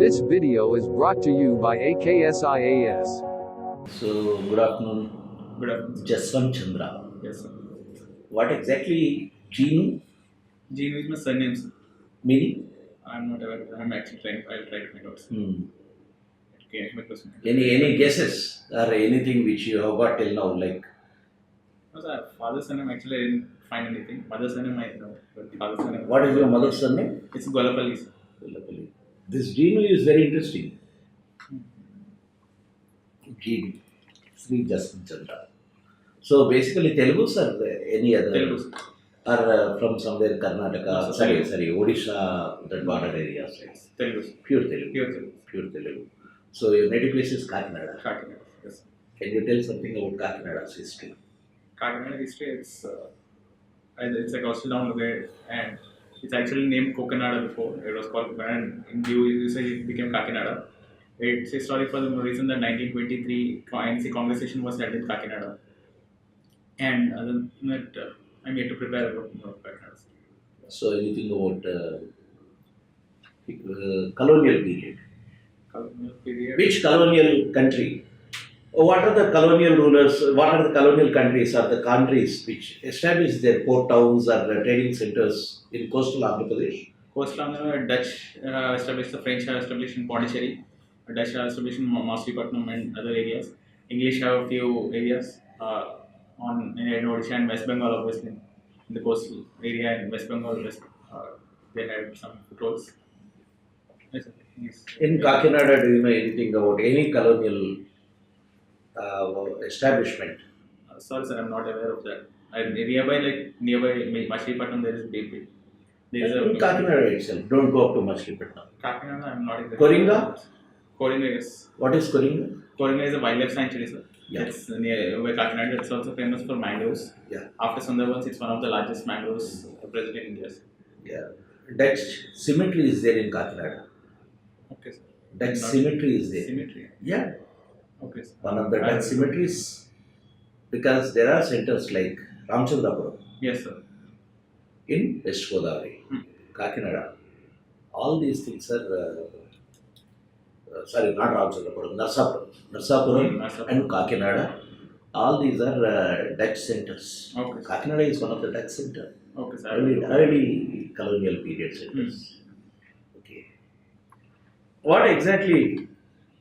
This video is brought to you by AKS IAS. So, good afternoon. Good afternoon. Jaswanth Chandra. Yes, sir. What exactly Jeenu Jeenu is my surname, sir. meaning? I'm not aware. I'm actually trying. I'll try to find out. Sir. Okay, my question. Any guesses or anything which you have got till now? Like, No, sir. Father's surname actually I didn't find anything. Mother's surname I know, but father's surname. what is your mother's surname? It's Golapalli, sir. This Jeenu is very interesting. Jeenu, Sri Jaswanth Chandra. So basically, Telugus or any other? Telugu, sir. Or from somewhere Karnataka, No, sir, sorry, Odisha, that border areas. Telugu, sir. Pure Telugu. Pure Telugu. Pure Telugu. So your native place is Kakinada. Kakinada. Yes, sir. Can you tell something about Kakinada's history? Kakinada history. It's a coastal town located, and it's actually named Kokanada before. It was called, and in due usage it became Kakinada. It's historic for the reason that 1923 NC conversation was held in Kakinada. And other than that, I'm yet to prepare about more Kakinada. So anything about colonial period? Colonial period. Which colonial country? What are the colonial rulers? What are the colonial countries or the countries which established their port towns or trading centers in coastal Andhra Pradesh? Coastal Andhra, Dutch established, the French have established in Pondicherry, Dutch have established in Masulipattnam and other areas. English have a few areas in Odisha and West Bengal, obviously. In the coastal area in West Bengal, they had some footholds. Yes, sir. Yes. In Kakinada, do you know anything about any colonial establishment? Sorry, sir, I'm not aware of that. Nearby Machilipatnam, there is big. There is In Kakinada itself, don't go up to Machilipatnam. Kakinada, I'm not exactly. Koringa? Koringa, yes. What is Koringa? Koringa is a wildlife sanctuary, sir. Yeah. It's near Kakinada. It's also famous for mangroves. Yeah. After Sundarbans, it's one of the largest mangroves present in India. Yeah. Dutch cemetery is there in Kakinada. Okay, sir. Dutch cemetery is there. Cemetery. Yeah. Okay, sir. One of the Dutch cemeteries, because there are centers like Ramchandrapuram Yes, sir. in West Godavari, Kakinada. All these things are, sorry, not Ramchandrapuram, Narsapuram Narsapuram. and Kakinada. All these are Dutch centers. Okay, sir. Kakinada is one of the Dutch centers. Okay, sir. Early colonial period centers. Okay. What exactly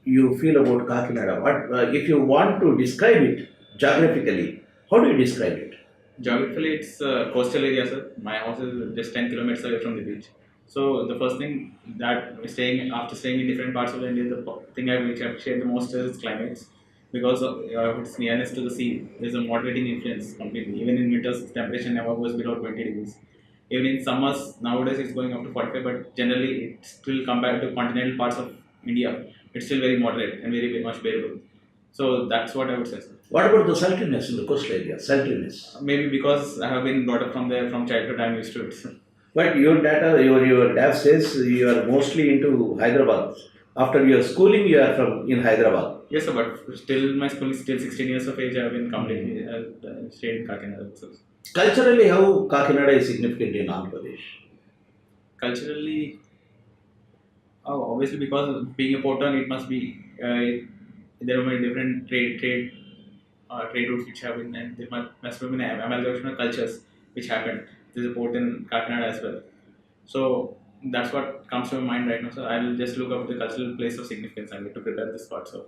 you feel about Kakinada? What if you want to describe it geographically? How do you describe it? Geographically, it's a coastal area, sir. My house is just 10 kilometers away from the beach. So the first thing that after staying in different parts of India, the thing which I appreciate the most is climates, because of its nearness to the sea. There's a moderating influence completely. Even in winters, temperature never goes below 20 degrees. Even in summers, nowadays it's going up to 45, but generally it's still compared to continental parts of India, it's still very moderate and very much bearable. So that's what I would say, sir. What about the sultriness in the coastal area? Sultriness. Maybe because I have been brought up from there from childhood, I'm used to it. But your dad says you are mostly into Hyderabad. After your schooling, you are in Hyderabad. Yes, sir, but still my school is still 16 years of age. I have been completely stayed in Kakinada itself. Culturally, how Kakinada is significant in Andhra Pradesh? Culturally, obviously because being a port town, it must be there are many different trade routes which have been, and there must have been an amalgamation of cultures which happened. There's a port in Kakinada as well. So that's what comes to my mind right now. So I'll just look up the cultural place of significance. I need to prepare this part, so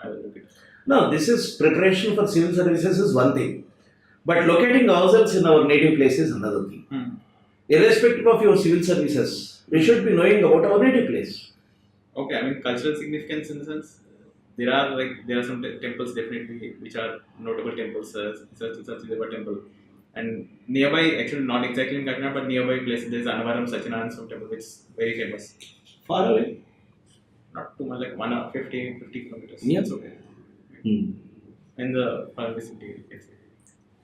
I will look at it. No, this is preparation for civil services is one thing, but locating ourselves in our native place is another thing. Irrespective of your civil services, we should be knowing about our native place. Okay, I mean cultural significance in the sense there are some temples definitely which are notable temples, such temple, and nearby, actually not exactly in Kakinada, but nearby place there's Anavaram Sachinanand Swami temple, which is very famous. Far away? Not too much, like 50 kilometers. Yeah. It's okay. In the far vicinity, yes.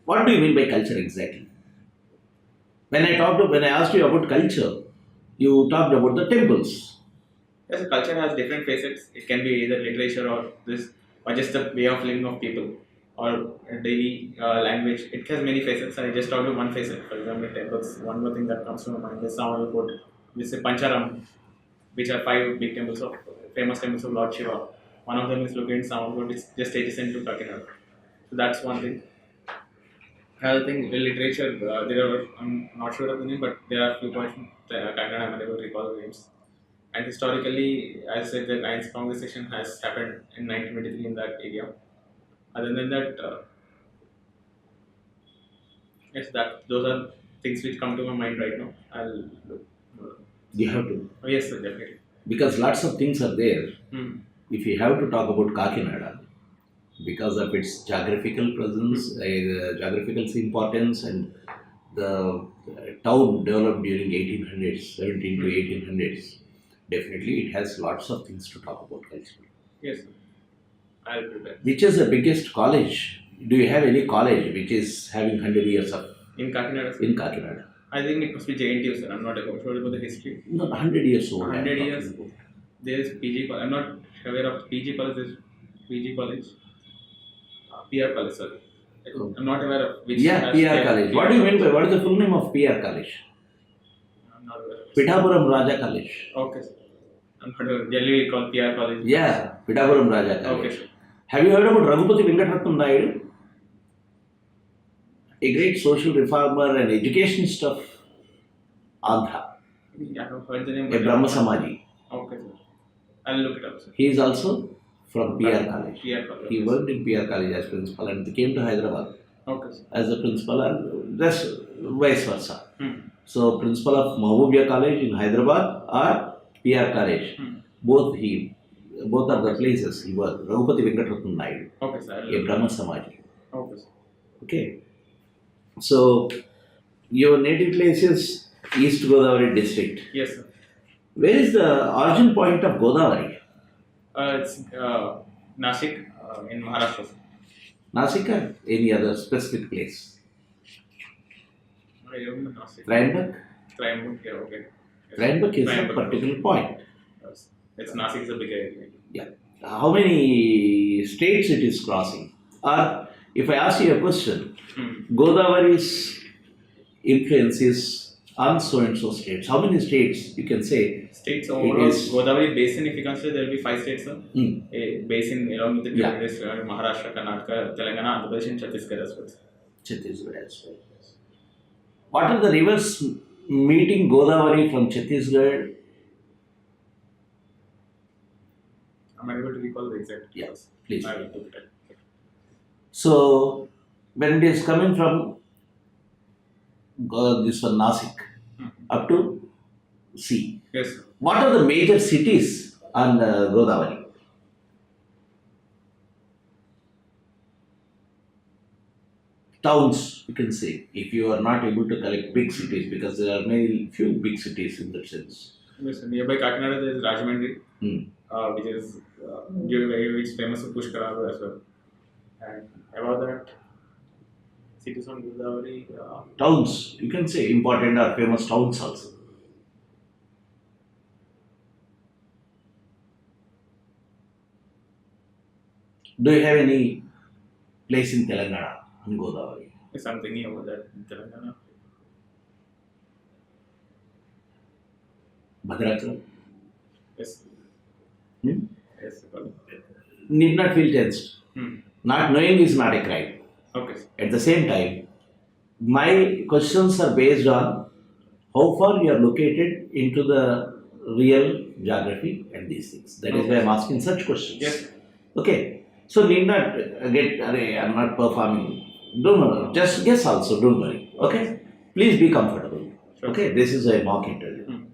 What do you mean by culture exactly? When I asked you about culture, you talked about the temples. Yes, culture has different facets. It can be either literature or just the way of living of people, or daily language. It has many facets. I just talked about one facet. For example, temples. One more thing that comes to my mind is someone will put this Pancharam. which are 5 big temples of famous temples of Lord Shiva. One of them is located in Soundwood, it's just adjacent to Kakinada. So that's one thing. Another thing, the literature, I'm not sure of the name, but there are a few points from Kakinada, I'm unable to recall the names. And historically, as I said, the 9th Congress session has happened in 1923 in that area. Other than that, yes, those are things which come to my mind right now. I'll look. You have to. Oh, yes, sir, definitely. Because lots of things are there. If you have to talk about Kakinada, because of its geographical presence, geographical importance, and the town developed during 1800s, 17 to 1800s, definitely it has lots of things to talk about culturally. Yes, sir. I'll prepare. Which is the biggest college? Do you have any college which is having 100 years of? In Kakinada, sir? In Kakinada. I think it must be JNTU, sir. I'm not sure about the history. No, 100 years old. 100 years. There's PG college. I'm not aware of PG college. There's PG college. PR college, sorry. I'm not aware of which. Yeah, PR college. What do you mean by, what is the full name of PR college? I'm not aware of it. Pithapuram Raja College. Okay, sir. I'm not aware. Generally we call PR college. Yeah, Pithapuram Raja College. Okay, sir. Have you heard about Raghupati Venkatratnam Naidu? A great social reformer and educationist of Andhra. Yeah, I have heard the name. A Brahma Samaji. Okay, sir. I'll look it up, sir. He is also from PR College. PR college. He worked in PR College as principal and came to Hyderabad Okay, sir. as a principal and just vice versa. So principal of Mahbubia College in Hyderabad or PR College, both are the places he worked. Raghupati Venkatratnam Naidu, Okay, sir. a Brahma Samaji. Okay, sir. Okay. So your native place is East Godavari district. Yes, sir. Where is the origin point of Godavari? It's Nashik in Maharashtra, sir. Nasik or any other specific place? I don't know Nashik. Rhinebeck? Triangle, yeah, okay. Yes. Rhinebeck is a Rhinebeck. particular point. Yes. It's Nashik is a big area. Yeah. How many states it is crossing? Or if I ask you a question, Godavari's influence is on so and so states. How many states you can say? States overall, is- Godavari basin, if you consider, there will be 5 states, sir. A basin along with the Yeah. territories, Maharashtra, Karnataka, Telangana, Andhra Pradesh, and Chhattisgarh as well. Chhattisgarh as well. What are the rivers meeting Godavari from Chhattisgarh? I'm unable to recall the exact. Yes, please. I will look it up. So, when it is coming from this one Nasik up to sea, Yes, sir. what are the major cities on Godavari? Towns, you can say, if you are not able to collect big cities, because there are few big cities in that sense. Yes, sir. Nearby Kakinada, there is Rajahmundry, which is famous for Pushkara as well. And about that, cities on Godavari. Towns, you can say, important or famous towns also. Do you have any place in Telangana on Godavari? Yes, I'm thinking about that in Telangana. Bhadrachalam? Yes. Hmm? Yes, sir. Need not feel tensed. Not knowing is not a crime. Okay, sir. At the same time, my questions are based on how far you are located into the real geography and these things. That is why I am asking such questions. Yes. Okay. So need not get, I am not performing. Don't worry. Just guess also, don't worry. Okay. Please be comfortable. Sure. Okay. This is a mock interview.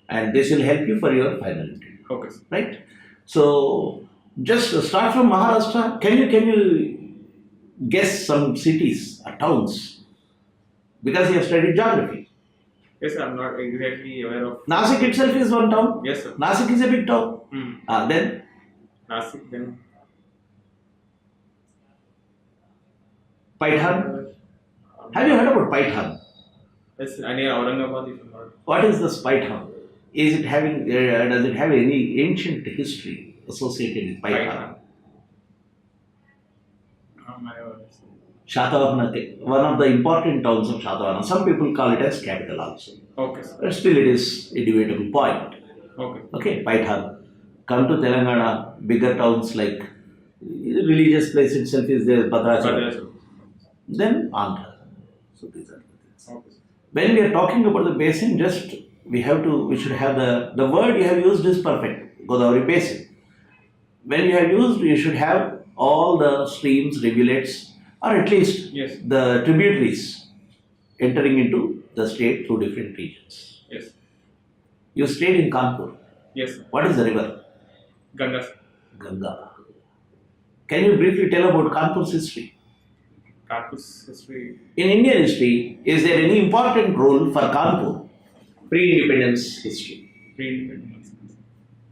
And this will help you for your final interview. Okay, sir. Right? So just start from Maharashtra. Can you guess some cities or towns? Because you have studied geography. Yes, sir. I'm not exactly aware of. Nasik itself is one town. Yes, sir. Nasik is a big town. Then Nashik, then. Paithan. Have you heard about Paithan? Yes, near Aurangabad, if I'm not. What is this Paithan? Is it having? Does it have any ancient history associated with Paithan? Shatavahana, one of the important towns of Shatavahana. Some people call it as capital also. Okay, sir. But still, it is a debatable point. Okay. Okay, Paithal. Come to Telangana, bigger towns like religious place itself is there, Bhadrachalam. Bhadrachalam. Then Andhra. So these are the things. Okay. When we are talking about the basin, just we should have the word you have used is perfect, Godavari basin. When you have used, you should have all the streams, rivulets, or at least Yes. the tributaries entering into the state through different regions. Yes. You stayed in Kanpur. Yes, sir. What is the river? Ganga, sir. Ganga. Can you briefly tell about Kanpur's history? Kanpur's history. In Indian history, is there any important role for Kanpur? Pre-independence history. Pre-independence.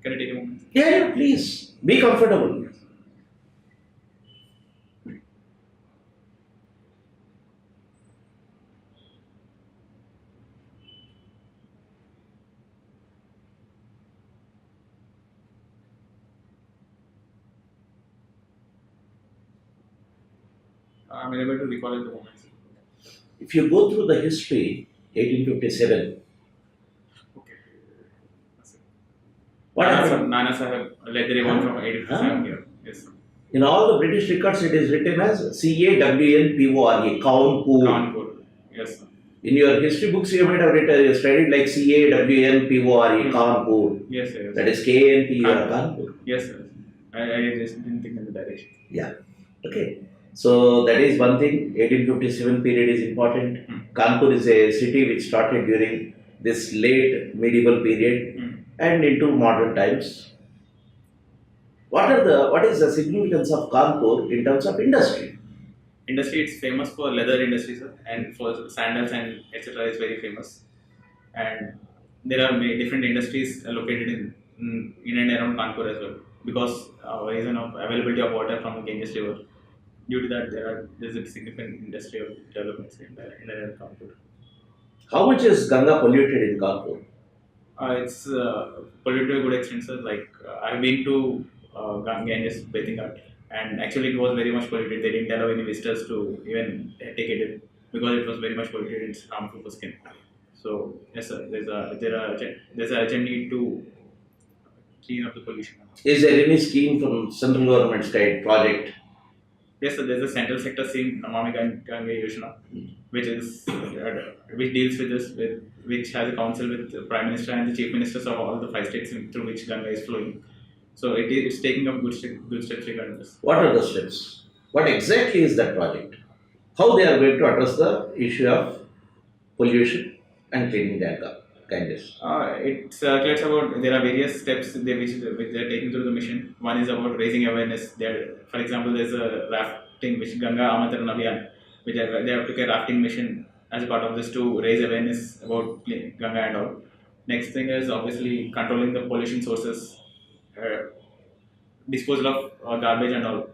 Can I take a moment? Yeah, please. Be comfortable. I'm unable to recall at the moment. If you go through the history, 1857, Okay. what happened? Nana Sahib led the revolt from 1857 here. Yes, sir. In all the British records, it is written as Canpore, Kanpur. Kanpur. Yes, sir. In your history books, you might have studied like Canpore, Kanpur. Yes, sir. Yes, That is KNP or Kanpur. Kanpur. Yes, sir. I just didn't think in the direction. Yeah. Okay. So that is one thing. 1857 period is important. Kanpur is a city which started during this late medieval period and into modern times. What is the significance of Kanpur in terms of industry? Industry, it's famous for leather industry, sir, and for sandals and etc. is very famous. And there are many different industries located in and around Kanpur as well, because reason of availability of water from the Ganges River. Due to that, there's a significant industrial developments in and around Kanpur. How much is Ganga polluted in Kanpur? It's polluted to a good extent, sir. Like I've been to Ganges bathing Ghat, and actually it was very much polluted. They didn't allow any visitors to even take it because it was very much polluted. It's harmful for skin. So yes, sir. There's a urgent need to clean up the pollution. Is there any scheme from central government side project? Yes, sir. There's a central sector scheme, Namami Gange Yojana, which deals with this, which has a council with the Prime Minister and the Chief Ministers of all the 5 states through which Ganga is flowing. So it's taking up good steps regarding this. What are the steps? What exactly is that project? How they are going to address the issue of pollution and cleaning the Ganges? It circulates about, there are various steps which they're taking through the mission. One is about raising awareness. For example, there's a rafting, which Ganga Amantran Abhiyan, which they have took a rafting mission as part of this to raise awareness about Ganga and all. Next thing is obviously controlling the pollution sources, disposal of garbage and all,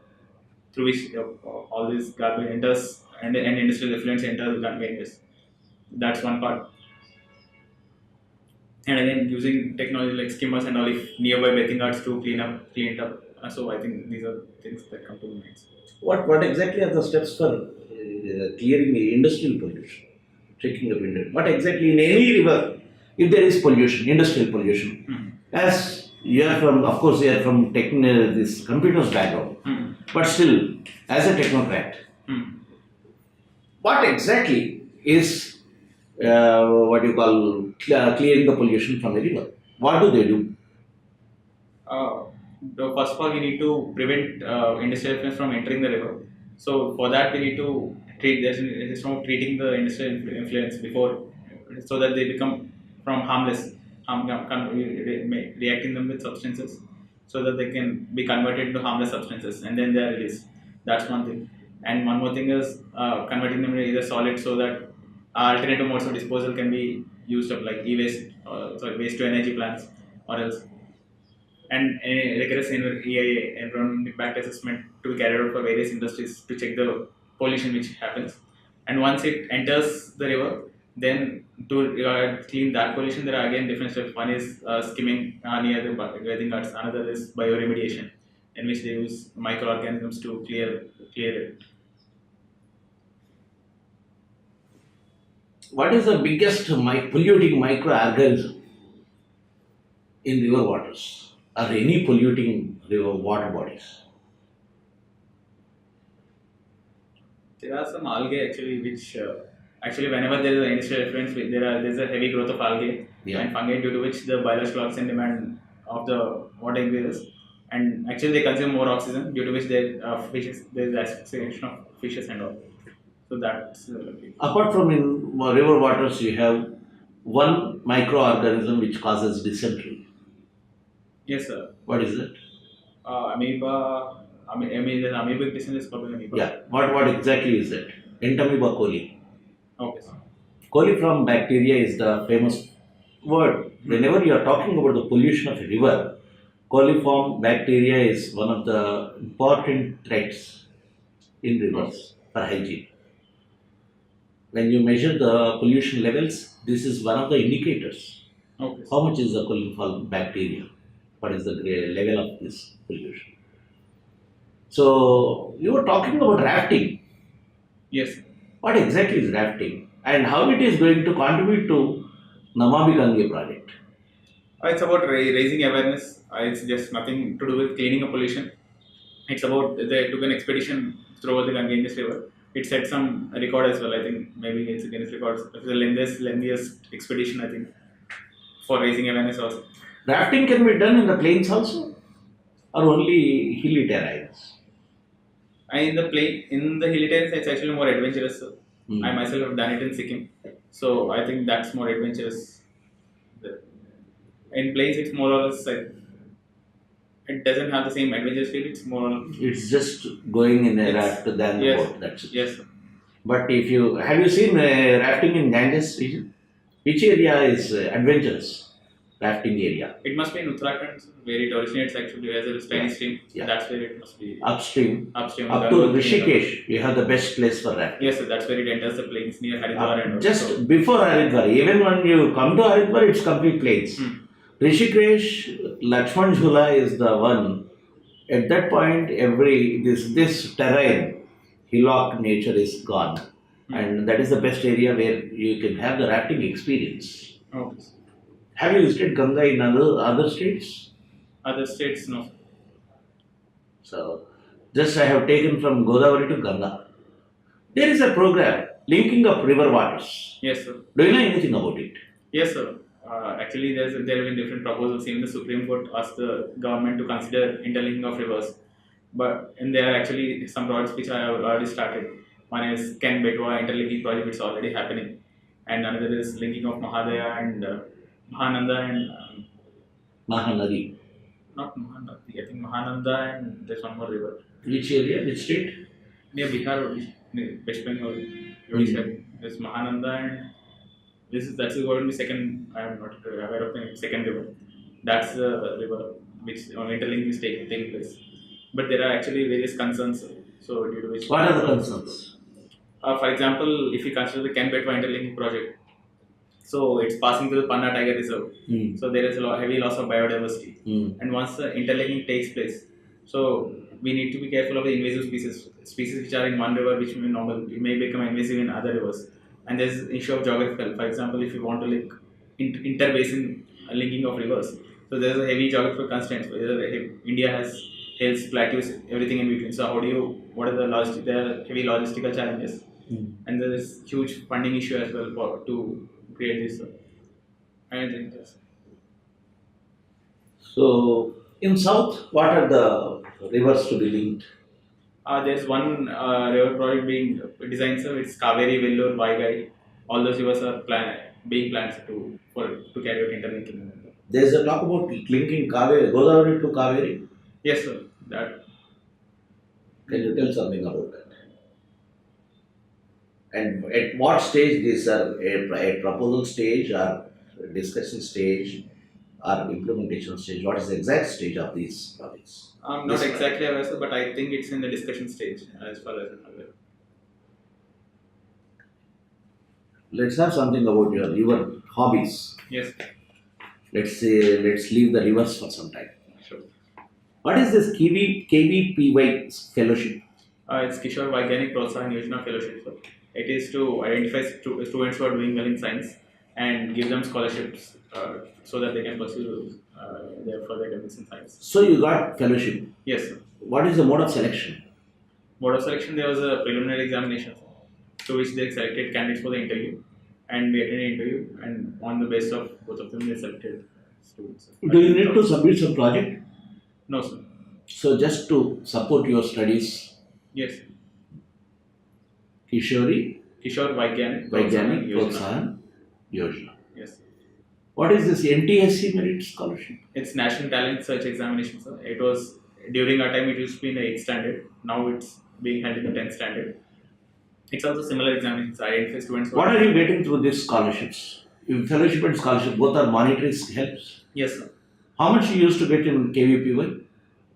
through which all this garbage enters and industrial effluents enter the Ganges. That's one part. And again, using technology like skimmers and all, if nearby bathing ghats to clean it up. So I think these are things that come to mind. What exactly are the steps for clearing the industrial pollution? Taking up what exactly in any river, if there is pollution, industrial pollution, as you are from, of course, you are from this computers background, but still, as a technocrat, what exactly is what you call clearing the pollution from the river? What do they do? First of all, we need to prevent industrial effluents from entering the river. So for that, we need to there's a system of treating the industrial effluents before, so that they become from harmless, reacting them with substances, so that they can be converted into harmless substances, and then they are released. That's one thing. And one more thing is converting them into either solid, so that alternative modes of disposal can be used up, like e-waste, waste to energy plants, or else. And a rigorous EIA, environmental impact assessment, to be carried out for various industries to check the pollution which happens. And once it enters the river, then to clean that pollution, there are again different steps. One is skimming near the bathing ghats. Another is bioremediation, in which they use microorganisms to clear it. What is the biggest polluting microorganism? in river waters or any polluting river water bodies? There are some algae actually which actually whenever there is an industrial effluent, there's a heavy growth of algae Yeah. and fungi due to which the biological oxygen demand of the water increases, and actually they consume more oxygen due to which there is asphyxiation of fishes and all. So that's Apart from in river waters, you have one microorganism which causes dysentery. yes sir. What is it? Amoeba. I mean, the amoebic dysentery is called amoeba. Yeah. What exactly is it? Entamoeba coli. Okay. Sir. Coliform bacteria is the famous word. Whenever you are talking about the pollution of a river, coliform bacteria is one of the important threats in rivers for hygiene. When you measure the pollution levels, this is one of the indicators. Okay. How much is the coliform bacteria? What is the level of this pollution? So, you were talking about rafting. Yes. What exactly is rafting and how it is going to contribute to Namami Gange project? It's about raising awareness. It's just nothing to do with cleaning of pollution. It's about they took an expedition through the Ganges River. It set some record as well. I think maybe it's Guinness records. It's the lengthiest expedition I think for raising awareness also. Rafting can be done in the plains also or only hilly terrains? And in the hilly terrains, it's actually more adventurous. So I myself have done it in Sikkim, so I think that's more adventurous. In plains, it's more or less like it doesn't have the same adventurous feel. It's more. It's just going in a raft than the yes, boat. That's it. yes. Sir. But if you have you seen rafting in Ganges region? Which area is adventurous rafting area? It must be in Uttarakhand where it originates actually as a tiny stream. Yeah. That's where it must be. Upstream. Upstream. Up to Rishikesh, you have the best place for rafting. Yes, sir, that's where it enters the plains near Haridwar and Just also. before Haridwar, even when you come to Haridwar, it's complete plains. Rishikesh, Lakshman Jhula is the one. At that point, this terrain, hillock nature is gone, and that is the best area where you can have the rafting experience. Okay. Have you visited Ganga in other states? Other states, no. So, just I have taken from Godavari to Ganga. There is a program linking up river waters. Yes, sir. Do you know anything about it? Yes, sir. Actually, there have been different proposals. Even the Supreme Court asked the government to consider interlinking of rivers. And there are actually some projects which I have already started. One is Ken Betwa interlinking project, which is already happening. And another is linking of Mahadaya and Mahananda and Mahanadi. not Mahanadi, I think Mahananda and there's one more river. Which area? Which state? Near Bihar, near West Bengal, Odisha. There's Mahananda and that's going to be second. I am not aware of the second river. That's the river which interlink is taking place. But there are actually various concerns. So due to which What are the concerns? For example, if you consider the Ken Betwa interlinking project, so it's passing through the Panna Tiger Reserve. So there is a heavy loss of biodiversity. And once the interlinking takes place, so we need to be careful of the invasive species which are in one river, which may become invasive in other rivers. And there's issue of geographical. For example, if you want to link interbasin linking of rivers, so there's a heavy geographical constraints. India has hills, plateaus, everything in between. So what are the heavy logistical challenges, and there is huge funding issue as well to create this. I think this. So in south, what are the rivers to be linked? There's one river project being designed, so it's Kaveri, Vellore, Vaigai. All those rivers are being planned to carry out interlinking. There's a talk about linking Godavari to Kaveri. Yes, sir. That. Can you tell something about that? And at what stage these are a proposal stage or discussion stage or implementation stage? What is the exact stage of these projects? I'm not exactly aware, sir, but I think it's in the discussion stage as far as I'm aware. Let's have something about your hobbies. Yes. Let's leave the rivers for some time. Sure. What is this KVPY fellowship? It's Kishore Vaigyanik Protsahan Yojana Fellowship, sir. It is to identify students who are doing well in science and give them scholarships so that they can pursue their further academics in science. So you got fellowship. Yes, sir. What is the mode of selection? Mode of selection, there was a preliminary examination to which they selected candidates for the interview, and we attended the interview, and on the basis of both of them, they selected students. Do you need to submit some project? No, sir. So just to support your studies, Yes. Kishore Vaigyanik Vaigyanik Yojana. Protsahan Yojana. Yes. What is this NTSC merit scholarship? It's National Talent Search Examination, sir. It was during our time. It used to be in the 8th standard. Now it's being held in the 10th standard. It's also similar examinations. Identify students. What are you getting through these scholarships? If fellowship and scholarship both are monetary helps. Yes, sir. How much you used to get in KVPY?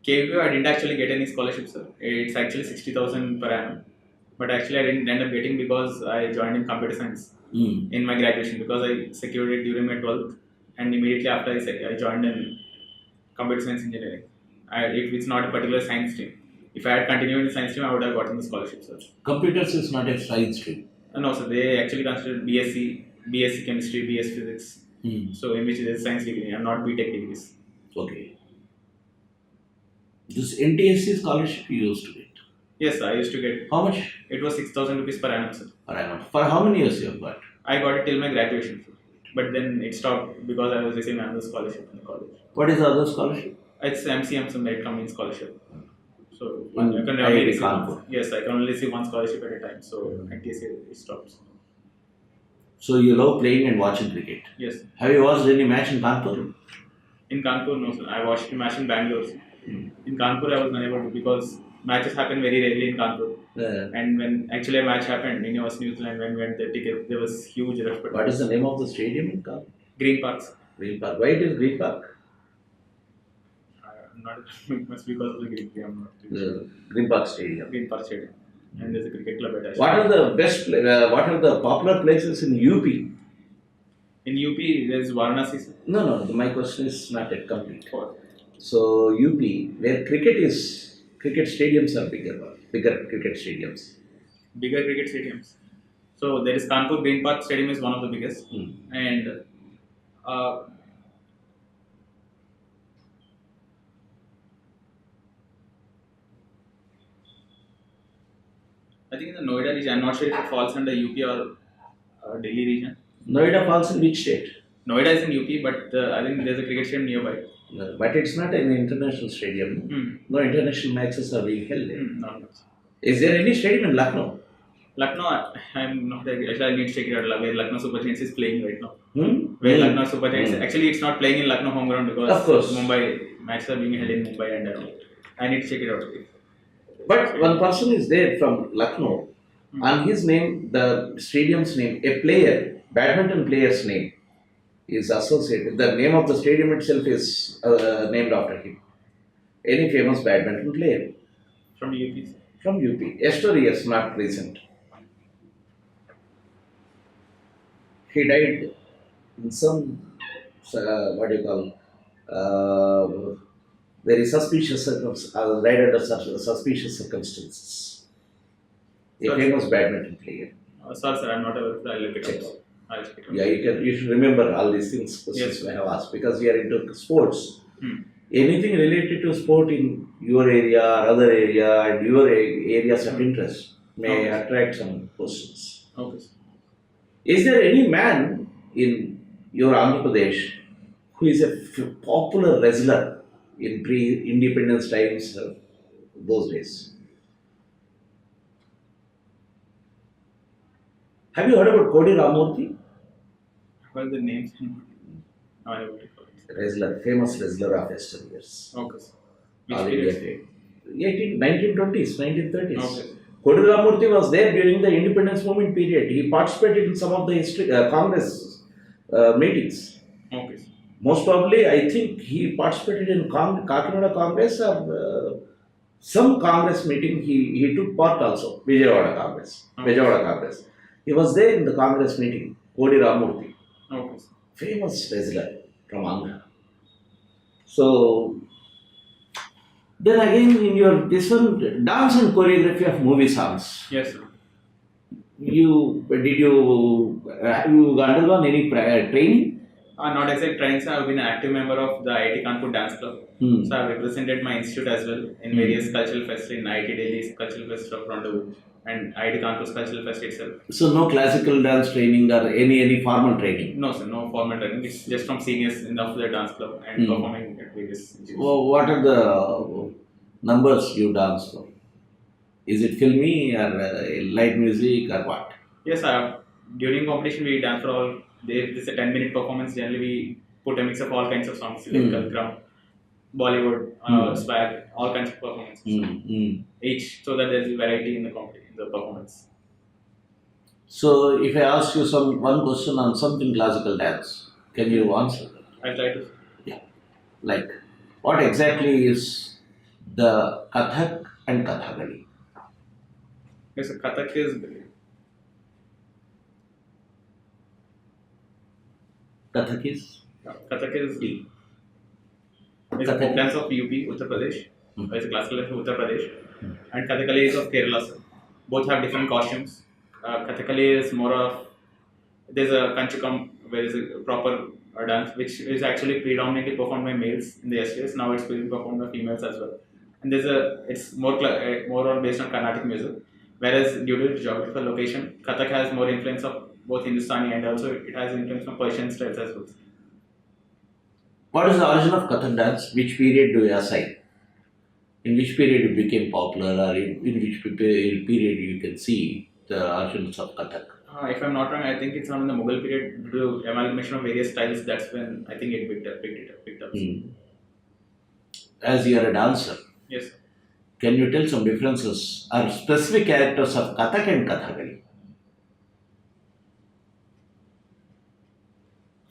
KVU, I didn't actually get any scholarship, sir. It's actually 60,000 per annum. But actually, I didn't end up getting because I joined in computer science in my graduation, because I secured it during my 12th, and immediately after I joined in computer science engineering. It's not a particular science stream. If I had continued in the science stream, I would have gotten the scholarship, sir. Computers is not a science stream. No, sir. They actually consider BSc chemistry, BS physics. So in which there is science degree and not BTech degrees. Okay. This NTSC scholarship you used to get. Yes, I used to get. How much? It was 6,000 rupees per annum, sir. Per annum. For how many years you have got? I got it till my graduation, sir. But then it stopped because I was receiving another scholarship in the college. What is the other scholarship? It's MCM, so Merit Company Scholarship. So In I can only receive Kanpur. yes, I can only receive one scholarship at a time. So NTSC it stops. So you love playing and watching cricket. Yes. Have you watched any match in Kanpur? In Kanpur, no, sir. I watched the match in Bangalore. Sir. In Kanpur, I was unable to because matches happen very rarely in Kanpur. And when actually a match happened in US New Zealand, when we went the ticket, there was huge rush. But What is the name of the stadium in Kanpur? Green Parks. Green Park. Why it is Green Park? I'm not. It must be because of the Green. I'm not. The Green Park Stadium. Green Park Stadium. And there's a cricket club attached. What are the best? What are the popular places in UP? In UP, there's Varanasi. Sir. No. My question is not yet complete. Or So UP, where cricket stadiums are bigger cricket stadiums. bigger cricket stadiums. So there is Kanpur Green Park Stadium is one of the biggest, and I think in the Noida region. I'm not sure if it falls under UP or Delhi region. Noida falls in which state? Noida is in UP, but I think there's a cricket stadium nearby. No, but it's not an international stadium. No international matches are being held there. Not much. Is there any stadium in Lucknow? Lucknow, I'm not actually. I need to check it out. Where Lucknow Super Giants is playing right now. Where Lucknow Super Giants actually it's not playing in Lucknow home ground because of course Mumbai matches are being held in Mumbai and around. I need to check it out. But one person is there from Lucknow, and his name, the stadium's name, a player, badminton player's name, is associated. The name of the stadium itself is named after him. Any famous badminton player From UP. from UP. Yesterday, not recent. He died in some very suspicious died under suspicious circumstances. A famous badminton player. Sorry, sir, I'm not aware. I'll look it up. I'll check it out. Yeah, you should remember all these things questions I have asked because we are into sports. Anything related to sport in your area or other area and your areas of interest may attract some questions. Okay, sir. Is there any man in your Andhra Pradesh who is a popular wrestler in pre-independence times, those days? Have you heard about Kodi Ramurthy? What are the names? I will recall it. Wrestler, famous wrestler of yesteryears. Okay, sir. Which All India period? fame. 1920s, 1930s. Okay. Kodi Ramurthy was there during the independence movement period. He participated in some of the Congress meetings. Okay, sir. Most probably, I think he participated in Kakinada Congress or some Congress meeting. He took part also. Vijayawada Congress. Okay. Vijayawada Congress. He was there in the Congress meeting. Kodi Ramurthy. Okay, sir. Famous wrestler from Andhra. So, then again in your this one, dance and choreography of movie songs. Yes, sir. Have you undergone any training? Not exact trends. I've been an active member of the IIT Kanpur Dance Club. Hmm. So I've represented my institute as well in various cultural fests in IIT Delhi's Cultural Fest of Rendezvous and IIT Kanpur's Cultural Fest itself. So no classical dance training or any formal training? No, sir, no formal training. It's just from seniors in the dance club and performing at various institutes. Well, what are the numbers you dance for? Is it filmy or light music or what? Yes, during competition we dance for all. This is a 10-minute performance. Generally, we put a mix of all kinds of songs, lyrical, drum, Bollywood, swag, all kinds of performances. Each, so that there is variety in the performance. So, if I ask you one question on something classical dance, can you answer? I'll try to. Yeah. Like, what exactly is the Kathak and Kathakali? Yes, Kathak is. Kathak is? Kathak is folk Kathak. dance of UP, Uttar Pradesh. It's a classical dance of Uttar Pradesh. And Kathakali is of Kerala. Sir. Both have different costumes. Kathakali is more of, there's a kanchukam where there's a proper dance which is actually predominantly performed by males in the yesterdays. Now it's being performed by females as well. And it's more or based on Carnatic music. Whereas due to its geographical location, Kathak has more influence of both Hindustani and also it has influence from Persian styles as well. What is the origin of Kathak dance? Which period do you assign? In which period it became popular, or in which period you can see the origins of Kathak? If I'm not wrong, I think it's on the Mughal period due to amalgamation of various styles. That's when I think it picked up. As you are a dancer, Yes. can you tell some differences or specific characters of Kathak and Kathakali?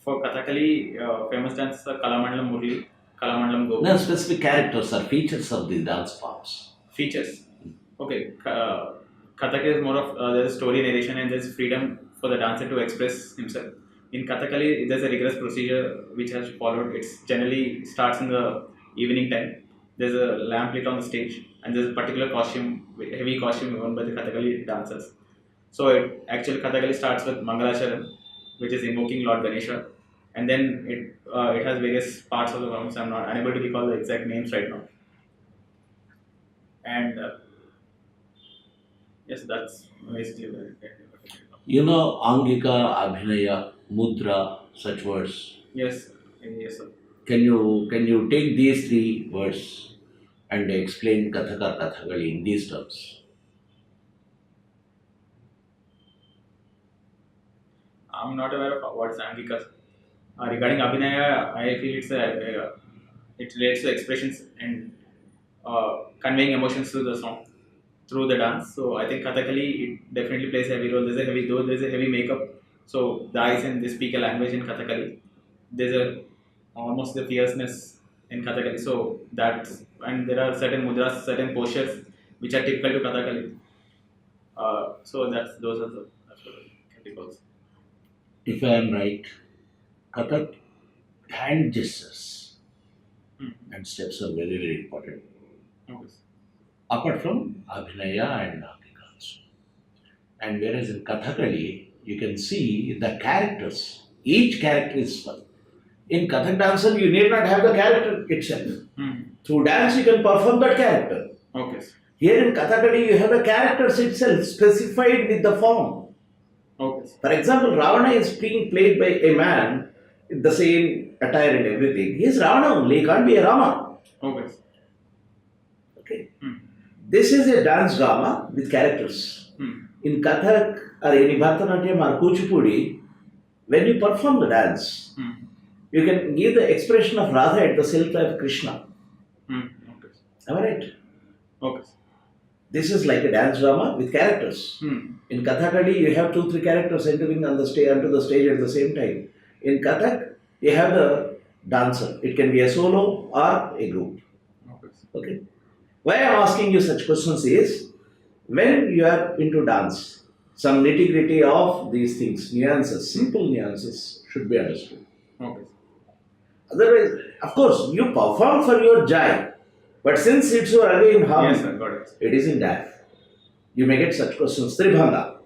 For Kathakali, famous dances are Kalamandalam Murli, Kalamandalam Gopi. No, specific characters or features of the dance forms. Features. Okay. Kathak is more of there's story narration and there's freedom for the dancer to express himself. In Kathakali, there's a rigorous procedure which has followed. It generally starts in the evening time. There's a lamp lit on the stage and there's a particular costume, heavy costume worn by the Kathakali dancers. So Kathakali starts with Mangalacharan, which is invoking Lord Ganesha. And then it has various parts of the performance. I'm not unable to recall the exact names right now. And yes, that's basically what it is. You know Angika, Abhinaya, Mudra, such words. Yes, yes, sir. Can you take these three words and explain Kathak or Kathakali in these terms? I'm not aware of what's Angika. Regarding Abhinaya, I feel it relates to expressions and conveying emotions through the song, through the dance. So I think Kathakali, it definitely plays a heavy role. There's a heavy makeup. So the eyes and they speak a language in Kathakali. There's almost the fierceness in Kathakali. So and there are certain mudras, certain postures which are typical to Kathakali. So those are the categories. If I am right, Kathak hand gestures and steps are very, very important. Okay. Apart from Abhinaya and Angika also. And whereas in Kathakali, you can see the characters. Each character is fun. In Kathak dancer, you need not have the character itself. Through dance, you can perform that character. Okay. Here in Kathakali, you have the characters itself specified with the form. Okay. For example, Ravana is being played by a man with the same attire and everything. He is Ravana only, he can't be a Rama. Okay. Okay. This is a dance drama with characters. In Kathak or any Bharatanatyam or Kuchipudi, when you perform the dance, you can give the expression of Radha at the same time Krishna. Okay. Am I right? Okay. This is like a dance drama with characters. In Kathakali, you have 2-3 characters entering onto the stage at the same time. In Kathak, you have the dancer. It can be a solo or a group. Okay. Why I am asking you such questions is, when you are into dance, some nitty-gritty of these things, nuances, simple nuances should be understood. Okay. Otherwise, of course, you perform for your joy, but since it's your again harm, Yes, sir, got it. it is in depth. You may get such questions. Tribhanga.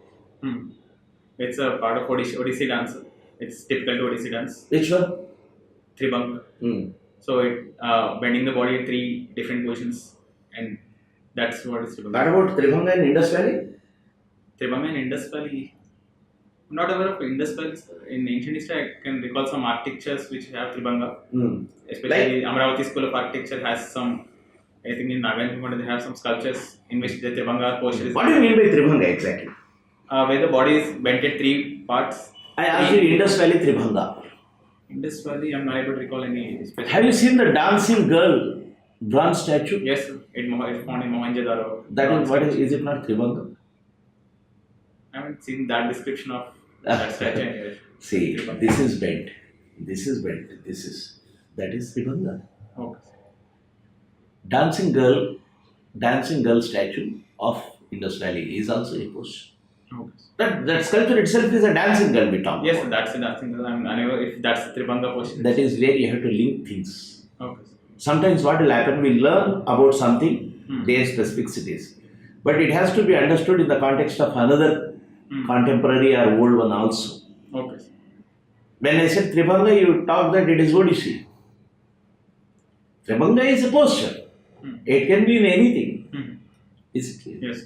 It's a part of Odissi dance. It's typical to Odissi dance. Which one? Tribhanga. So it bending the body in 3 different positions, and that's what is What Tribhanga. about Tribhanga in Indus Valley? Tribhanga and Indus Valley. I'm not aware of Indus Valley. In ancient history, I can recall some architectures which have Tribhanga. Especially Amravati School of Architecture has some. I think in Nagaland they have some sculptures in which the Tribhanga posture is. What do you mean by Tribhanga exactly? Where the body is bent in 3 parts. I asked you Indus Valley Tribhanga. Indus Valley, I'm not able to recall any specific. Have you seen the dancing girl bronze statue? Yes, it's found in Mohenjo-daro. That is what is it not Tribhanga? I haven't seen that description of that statue anyway. See, this is bent. This is bent. That is Tribhanga. Okay. Dancing girl statue of Indus Valley is also a pose. Okay. That sculpture itself is a dancing girl we talk Yes, about. that's the dancing girl. I'm unaware if that's Tribhanga posture. That is where you have to link things. Okay. Sometimes what will happen, we learn about something, their specificities. But it has to be understood in the context of another contemporary or old one also. Okay. When I said Tribhanga, you talk that it is Odissi. Tribhanga is a posture. It can be in anything. Is it clear? Yes.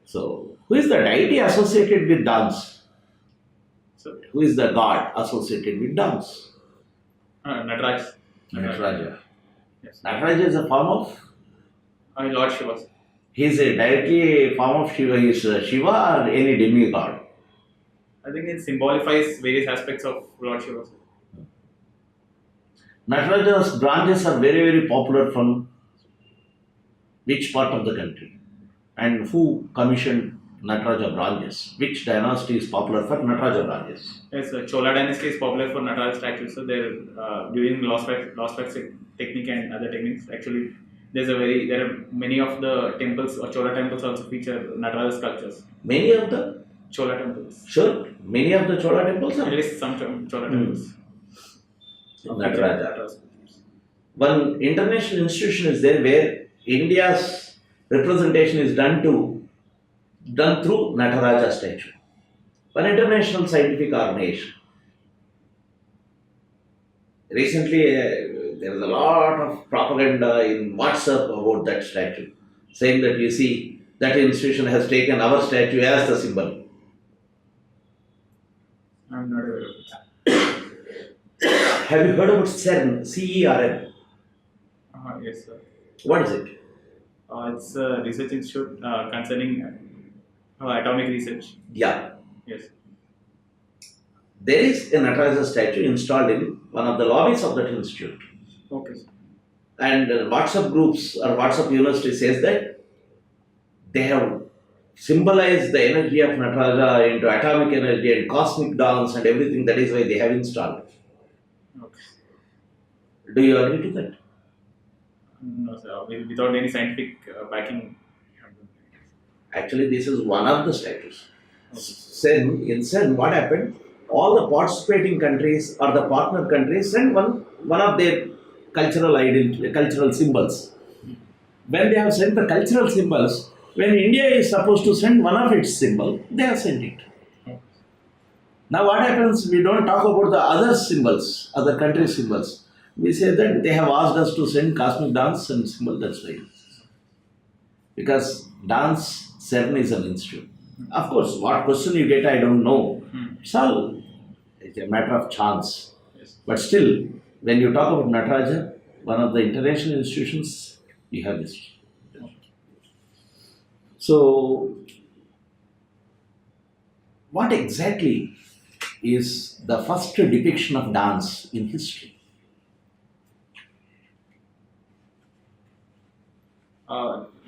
So, who is the deity associated with dance? So, Who is the god associated with dance? Nataraj. Nataraja. Yes. Nataraja is a form of, Lord Shiva. he is directly a form of Shiva. He is Shiva or any demigod. I think it symbolifies various aspects of Lord Shiva. Nataraja's branches are very, very popular from which part of the country? And who commissioned Nataraja branches? Which dynasty is popular for Nataraja branches? Yes, Chola dynasty is popular for Nataraj statues. So they're doing lost wax technique and other techniques. Actually, there are many of the temples or Chola temples also feature Nataraja sculptures. Many of the Chola temples. Sure, many of the Chola temples At are least some Chola temples. Nataraja. One international institution is there where India's representation is done through Nataraja statue. One international scientific organization. Recently, there is a lot of propaganda in WhatsApp about that statue, saying that you see that institution has taken our statue as the symbol. I'm not aware of it. Have you heard about CERN? CERN. Yes, sir. What is it? It's a research institute concerning atomic research. Yeah. Yes. There is a Nataraja statue installed in one of the lobbies of that institute. Okay. And WhatsApp groups or WhatsApp University says that they have symbolized the energy of Nataraja into atomic energy and cosmic dance and everything. That is why they have installed it. Okay. Do you agree to that? No, sir. Without any scientific backing. Actually, this is one of the statues. In CERN, what happened? All the participating countries or the partner countries sent one of their cultural symbols. When they have sent the cultural symbols, when India is supposed to send one of its symbol, they have sent it. Now what happens? We don't talk about the other symbols, other country symbols. We say that they have asked us to send cosmic dance and symbol, that's why. Because dance, CERN is an institute. Of course, what question you get, I don't know. It's all it's a matter of chance. Yes. But still, when you talk about Nataraja, one of the international institutions, you have this. So, what exactly is the first depiction of dance in history?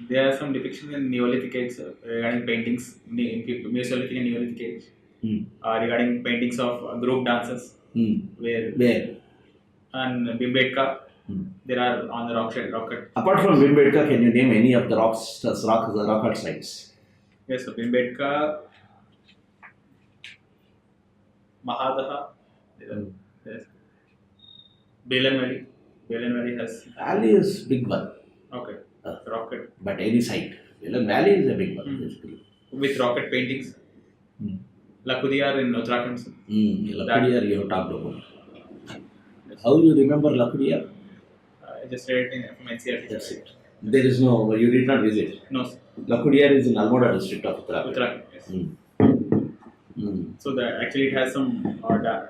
There are some depictions in Neolithic age regarding paintings in Mesolithic and Neolithic age regarding paintings of group dances where and Bhimbetka there are on the rocket. Apart from Bhimbetka, can you name any of the rock art sites? Yes, so Bhimbetka, Mahadaha, yes. Belan Valley has. Valley is big one. Okay. Rocket. But any site. Valley is a big one, basically. With rocket paintings. Lakudiyar in Uttarakhand. Sir. Lakudiyar you have talked about. How you remember Lakudiyar? I just read it from NCERT. That's it. There is no, you did not visit. No, sir. Lakudiyar is in Almora district of Uttarakhand. Uttarakhand. Yes. Mm. So actually it has some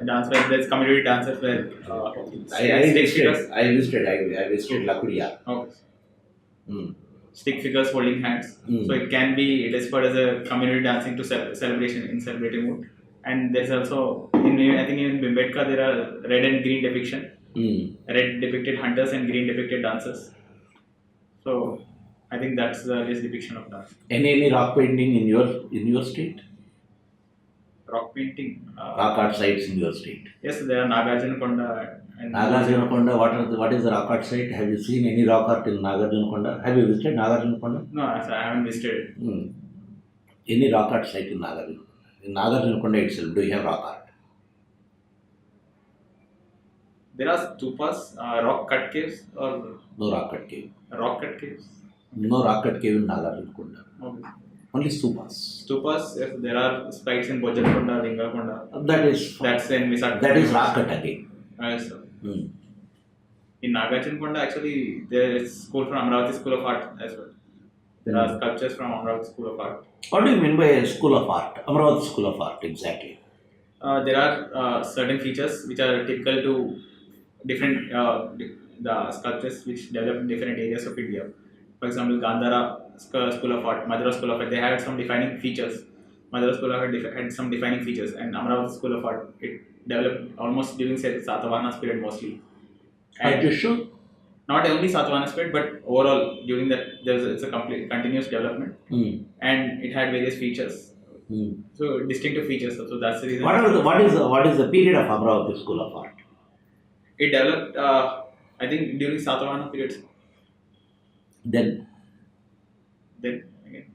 dance where there's community dances where I visited Lakudiyar. Okay. Mm. Stick figures holding hands. So it can be described as a community dancing to celebration in celebrating mood. And there's also I think in Bimbetka there are red and green depiction. Red depicted hunters and green depicted dancers. So I think that's the earliest depiction of dance. Any rock painting in your state? Rock painting. Rock art sites in your state? Yes, there are Nagarjunakonda. Nagarjunakonda, what is the rock art site? Have you seen any rock art in Nagarjunakonda? Have you visited Nagarjunakonda? No, I haven't visited. Any rock art site in Nagarjunakonda? In Nagarjunakonda itself, do you have rock art? There are stupas, rock cut caves or... No rock cut cave. Rock cut caves? No rock cut cave in Nagarjunakonda. Okay. Only stupas. Stupas, yes, there are spikes in Bojjalakonda, Lingakonda. That's in Visakhapatnam. That is rock cut again. Yes, sir. In Nagarjunakonda, actually, there is school from Amravati School of Art as well. There are sculptures from Amravati School of Art. What do you mean by a school of art? Amravati School of Art, exactly. There are certain features which are typical to different the sculptures which develop in different areas of India. For example, Gandhara School of Art, Madras School of Art, they had some defining features. Madras School of Art had some defining features, and Amravati School of Art, it developed almost during Satavahana's period mostly. Are you sure? Not only Satavahana's period, but overall during that it's a complete continuous development, and it had various features. So distinctive features. So that's the reason. What is the period of Amravati School of Art? It developed, I think, during Satavahana period. Then again.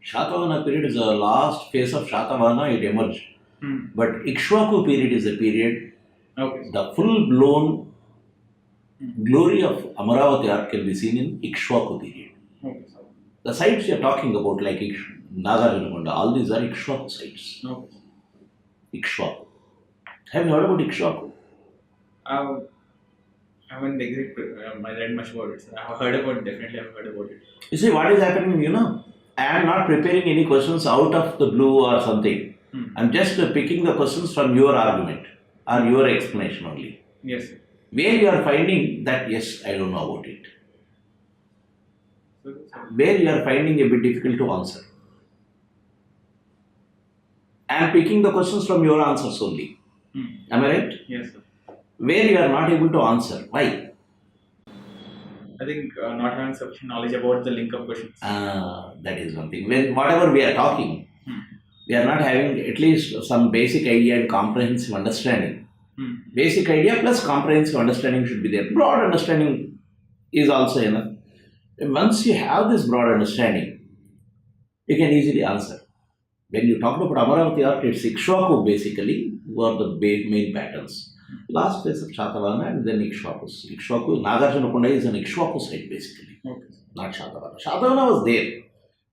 Shatavahana period is the last phase of Shatavahana, it emerged. But Ikshwaku period is the period, the full-blown glory of Amaravati art can be seen in Ikshwaku period. The sites you are talking about, like Nagarjunakonda, all these are Ikshwaku sites. Ikshwaku. Have you heard about Ikshwaku? I haven't read much about it. I've heard about it, definitely I've heard about it. You see, what is happening, I am not preparing any questions out of the blue or something. I'm just picking the questions from your argument or your explanation only. Yes, sir. Where you are finding that, yes, I don't know about it. Where you are finding a bit difficult to answer. I am picking the questions from your answers only. Am I right? Yes, sir. Where you are not able to answer. Why? I think not having sufficient knowledge about the link of questions. That is one thing. When whatever we are talking, we are not having at least some basic idea and comprehensive understanding. Basic idea plus comprehensive understanding should be there. Broad understanding is also enough. And once you have this broad understanding, you can easily answer. When you talk about Amaravati art, it's Ikshwaku basically, who are the main patterns. Last phase of Shatavahana and then Ikshwaku. Nagarjunakonda is an Ikshwaku site basically, not Shatavahana. Shatavahana was there,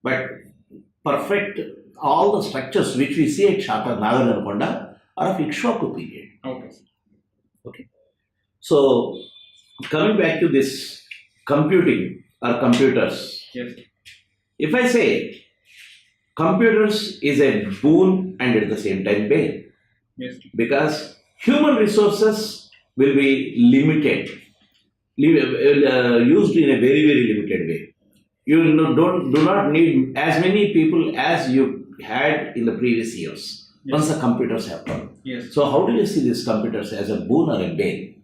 but perfect, all the structures which we see at Nagarjunakonda are of Ikshwaku period. Okay. So, coming back to this computing or computers. Yes. If I say computers is a boon and at the same time bane. Yes. Because human resources will be limited, used in a very, very limited way. You do not need as many people as you had in the previous years. Once the computers have come. Yes. So how do you see these computers, as a boon or a bane?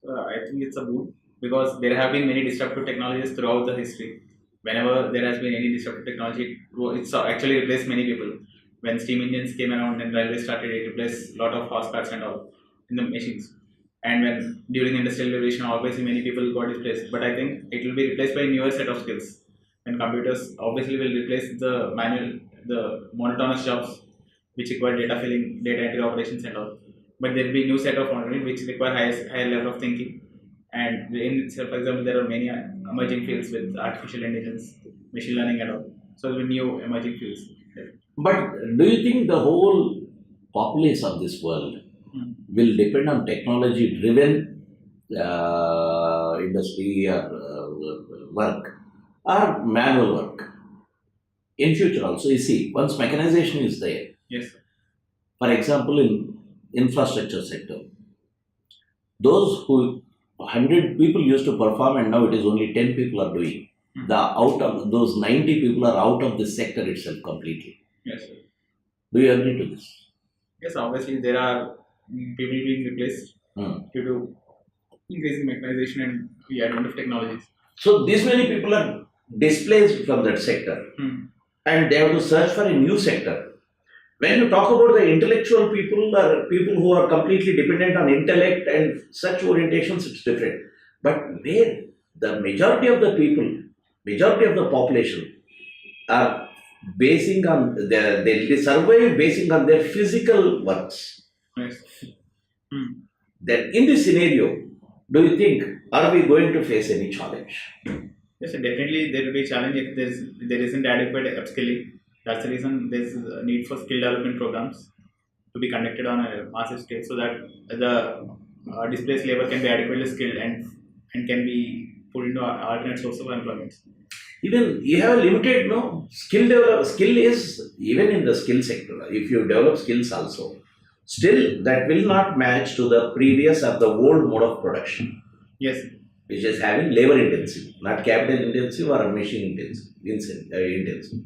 I think it's a boon because there have been many disruptive technologies throughout the history. Whenever there has been any disruptive technology, it's actually replaced many people. When steam engines came around and railways started, it replaced a lot of horse cars and all in the machines. And when during the industrial revolution, obviously many people got displaced. But I think it will be replaced by a newer set of skills. And computers obviously will replace the monotonous jobs which require data filling, data entry operations and all. But there will be a new set of monitoring which require higher level of thinking. And for example, there are many emerging fields with artificial intelligence, machine learning and all. So there will be new emerging fields. But do you think the whole populace of this world will depend on technology-driven industry or work or manual work? In future also, you see, once mechanization is there, Yes. for example, in infrastructure sector, those who 100 people used to perform and now it is only 10 people are doing. The out of those 90 people are out of this sector itself completely. Yes, sir. Do you agree to this? Yes, obviously there are people being replaced due to increasing mechanization and the advent of technologies. So these many people are displaced from that sector and they have to search for a new sector. When you talk about the intellectual people or people who are completely dependent on intellect and such orientations, it's different. But where the majority of the people, majority of the population are basing on they survive basing on their physical works. Yes. Then in this scenario, do you think are we going to face any challenge? Yes, definitely there will be a challenge if there isn't adequate upskilling. That's the reason there's a need for skill development programs to be conducted on a massive scale so that the displaced labor can be adequately skilled and can be put into alternate source of employment. Even you have limited skill is even in the skill sector. If you develop skills also, still that will not match to the previous or the old mode of production. Yes. Which is having labor intensive, not capital intensive or machine intensive.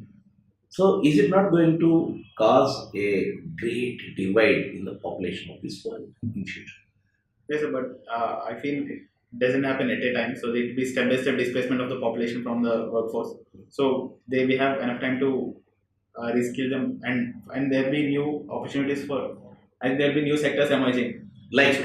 So is it not going to cause a great divide in the population of this world in future? Yes, but I feel it doesn't happen at a time. So there will be step-by-step displacement of the population from the workforce. So they will have enough time to reskill them, and there will be new opportunities and there will be new sectors emerging. Like,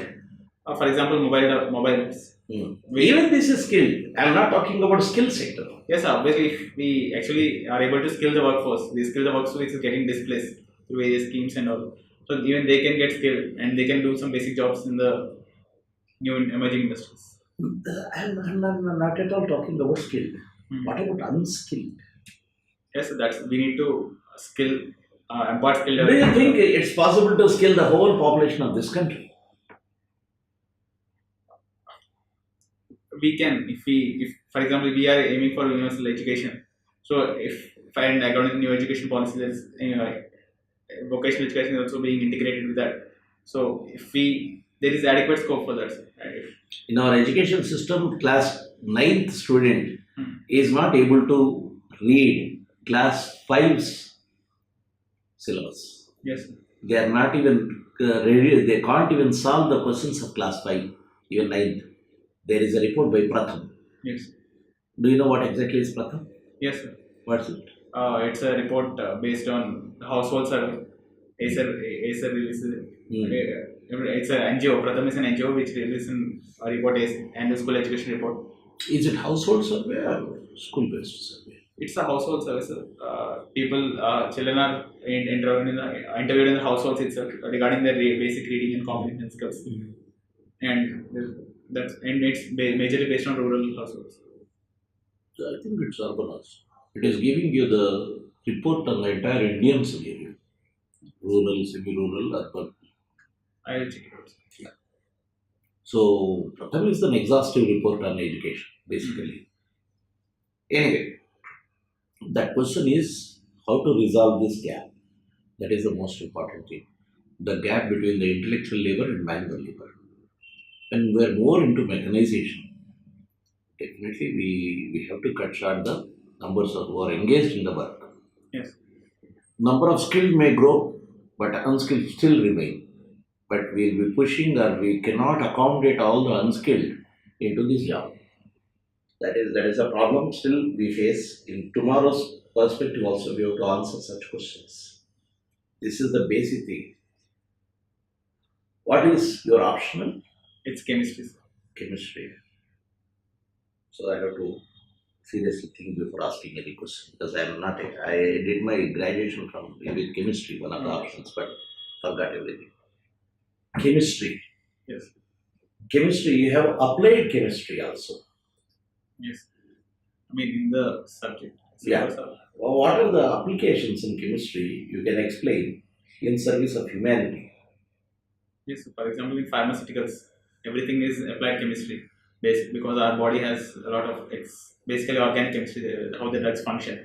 for example, mobiles. Even this is skill. I am not talking about skill sector. Yes, obviously, if we actually are able to skill the workforce, we skill the workforce which is getting displaced through various schemes and all. So even they can get skilled and they can do some basic jobs in the new emerging industries. I'm not at all talking about skilled. What about unskilled? Yes, so we need to impart skill. Do you think it's possible to skill the whole population of this country? We can, if for example we are aiming for universal education. So if and according to new education policy, there's vocational education is also being integrated with that. So if there is adequate scope for that. In our education system, class 9th student is not able to read class 5's syllabus. Yes. They are not even ready. They can't even solve the questions of class 5, even 9th. There is a report by Pratham. Yes. Do you know what exactly is Pratham? Yes, sir. What's it? It's a report based on household survey. ACER releases. It's an NGO. Pratham is an NGO which releases a report as annual school education report. Is it household survey or school-based survey? It's a household survey, sir. Children are interviewed in the households itself regarding their basic reading and comprehension skills. And it's majorly based on rural households. So I think it's urbanized. It is giving you the report on the entire Indian scenario. Rural, semi-rural, urban. I will check it out. Yeah. So Pratham is an exhaustive report on education, basically. Anyway, that question is how to resolve this gap. That is the most important thing. The gap between the intellectual labor and manual labor. And we are more into mechanization. Definitely, we have to cut short the numbers of who are engaged in the work. Yes. Number of skilled may grow, but unskilled still remain. But we will be pushing or we cannot accommodate all the unskilled into this job. That is a problem still we face. In tomorrow's perspective also we have to answer such questions. This is the basic thing. What is your optional? It's chemistry, sir. Chemistry. So I have to seriously think before asking any question because I did my graduation with chemistry, one of the options, but forgot everything. Chemistry. Yes. Chemistry, you have applied chemistry also. Yes. I mean, in the subject. Yeah. Well, what are the applications in chemistry you can explain in service of humanity? Yes, for example, in pharmaceuticals, everything is applied chemistry, because our body has a lot of basically organic chemistry, how the drugs function,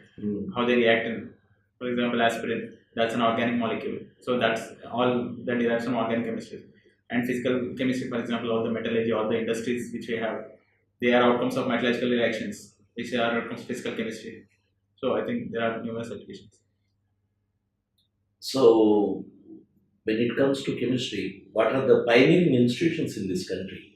how they react. In, for example, aspirin, that's an organic molecule, so that's all that derives from organic chemistry. And physical chemistry, for example, all the metallurgy, all the industries which we have, they are outcomes of metallurgical reactions, which are outcomes of physical chemistry. So I think there are numerous applications. So, when it comes to chemistry, what are the pioneering institutions in this country?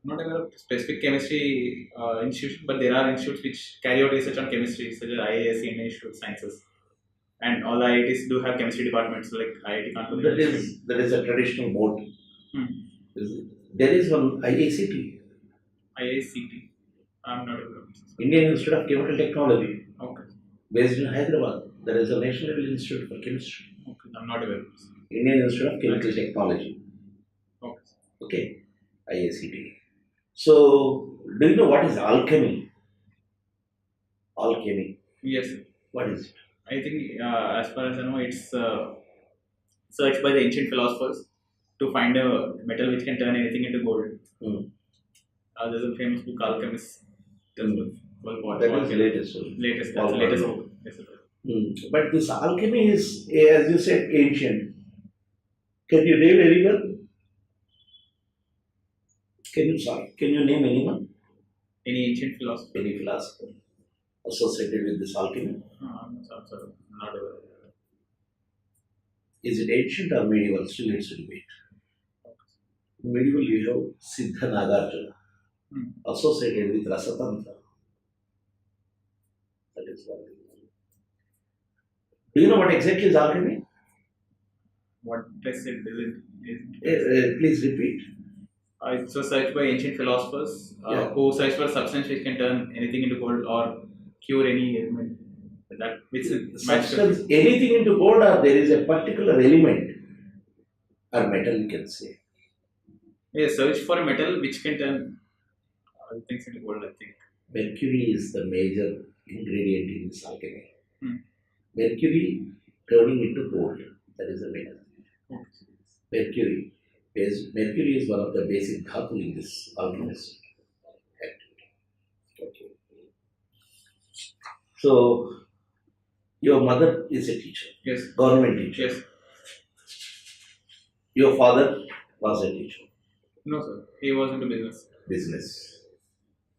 Not aware of specific chemistry institution, but there are institutes which carry out research on chemistry, such as IAS, Indian Institute of Sciences, and all the IITs do have chemistry departments, like IIT Kanpur. That is a traditional mode. There is one IACT. IACT. I'm not aware of this. Indian Institute of Chemical Technology. Okay. Based in Hyderabad. There is a National Institute for Chemistry. Okay, I'm not aware of this. Indian Institute of Chemical Technology. Okay. Okay. IACT. So, do you know what is alchemy? Alchemy. Yes. What is it? I think, as far as I know, it's searched by the ancient philosophers to find a metal which can turn anything into gold. There's a famous book, Alchemist. That is the latest. Latest. That's the latest book. Yes, sir. But this alchemy is, as you said, ancient. Can you name anyone? Can you name anyone? Any ancient philosopher? Any philosopher associated with this alchemy? I'm sorry, not aware. Is it ancient or medieval? Still it's a debate. Medieval you have Siddha Nagarjuna associated with Rasatantra. That is one thing. Do you know what exactly is alchemy? What is it? Please repeat. It was searched by ancient philosophers who searched for a substance which can turn anything into gold or cure any ailment. That which is substance, anything into gold, or there is a particular element or metal, you can say. Yeah, search for a metal which can turn all things into gold, I think. Mercury is the major ingredient in this alchemy. Mercury turning into gold, that is the metal. Mercury is one of the basic dhatu in this alchemist activity. Okay. So, your mother is a teacher. Yes. Government teacher. Yes. Your father was a teacher. No, sir. He was into Business.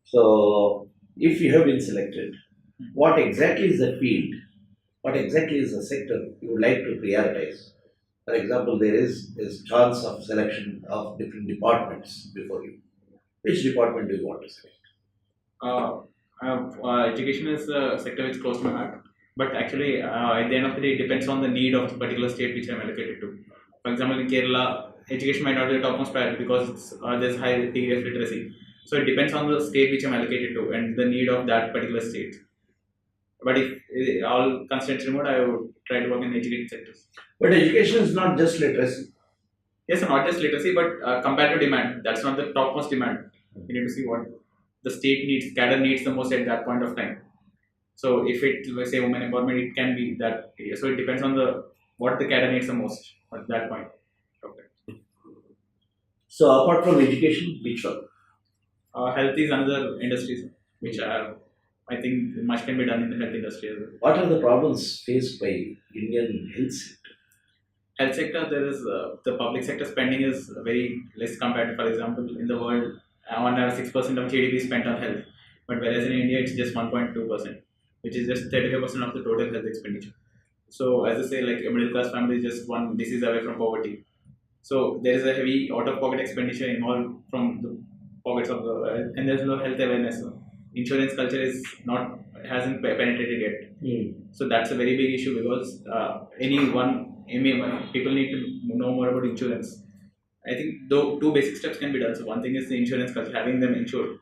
So, if you have been selected, what exactly is the field? What exactly is the sector you would like to prioritize? For example, there is chance of selection of different departments before you. Which department do you want to select? Education is a sector which is close to my heart. But actually, at the end of the day, it depends on the need of the particular state which I am allocated to. For example, in Kerala, education might not be the topmost priority because there's high degree of literacy. So it depends on the state which I'm allocated to and the need of that particular state. But if all constraints removed, I would try to work in educated sectors. But education is not just literacy. Yes, not just literacy, but compared to demand, that's not the topmost demand. You need to see what the state needs, cadre needs the most at that point of time. So if it, let's say, women empowerment, it can be that. So it depends on what the cadre needs the most at that point. Okay. So apart from education, which one? Health is another industry which I think much can be done in the health industry as well. What are the problems faced by Indian health sector? Health sector, there is the public sector spending is very less compared to, for example, in the world, on average 6% of GDP is spent on health, but whereas in India it's just 1.2%, which is just 35% of the total health expenditure. So as I say, like a middle class family is just one disease away from poverty. So there is a heavy out-of-pocket expenditure involved from the pockets of the, and there's no health awareness. Insurance culture hasn't penetrated yet. So that's a very big issue because people need to know more about insurance. I think though two basic steps can be done. So one thing is the insurance culture, having them insured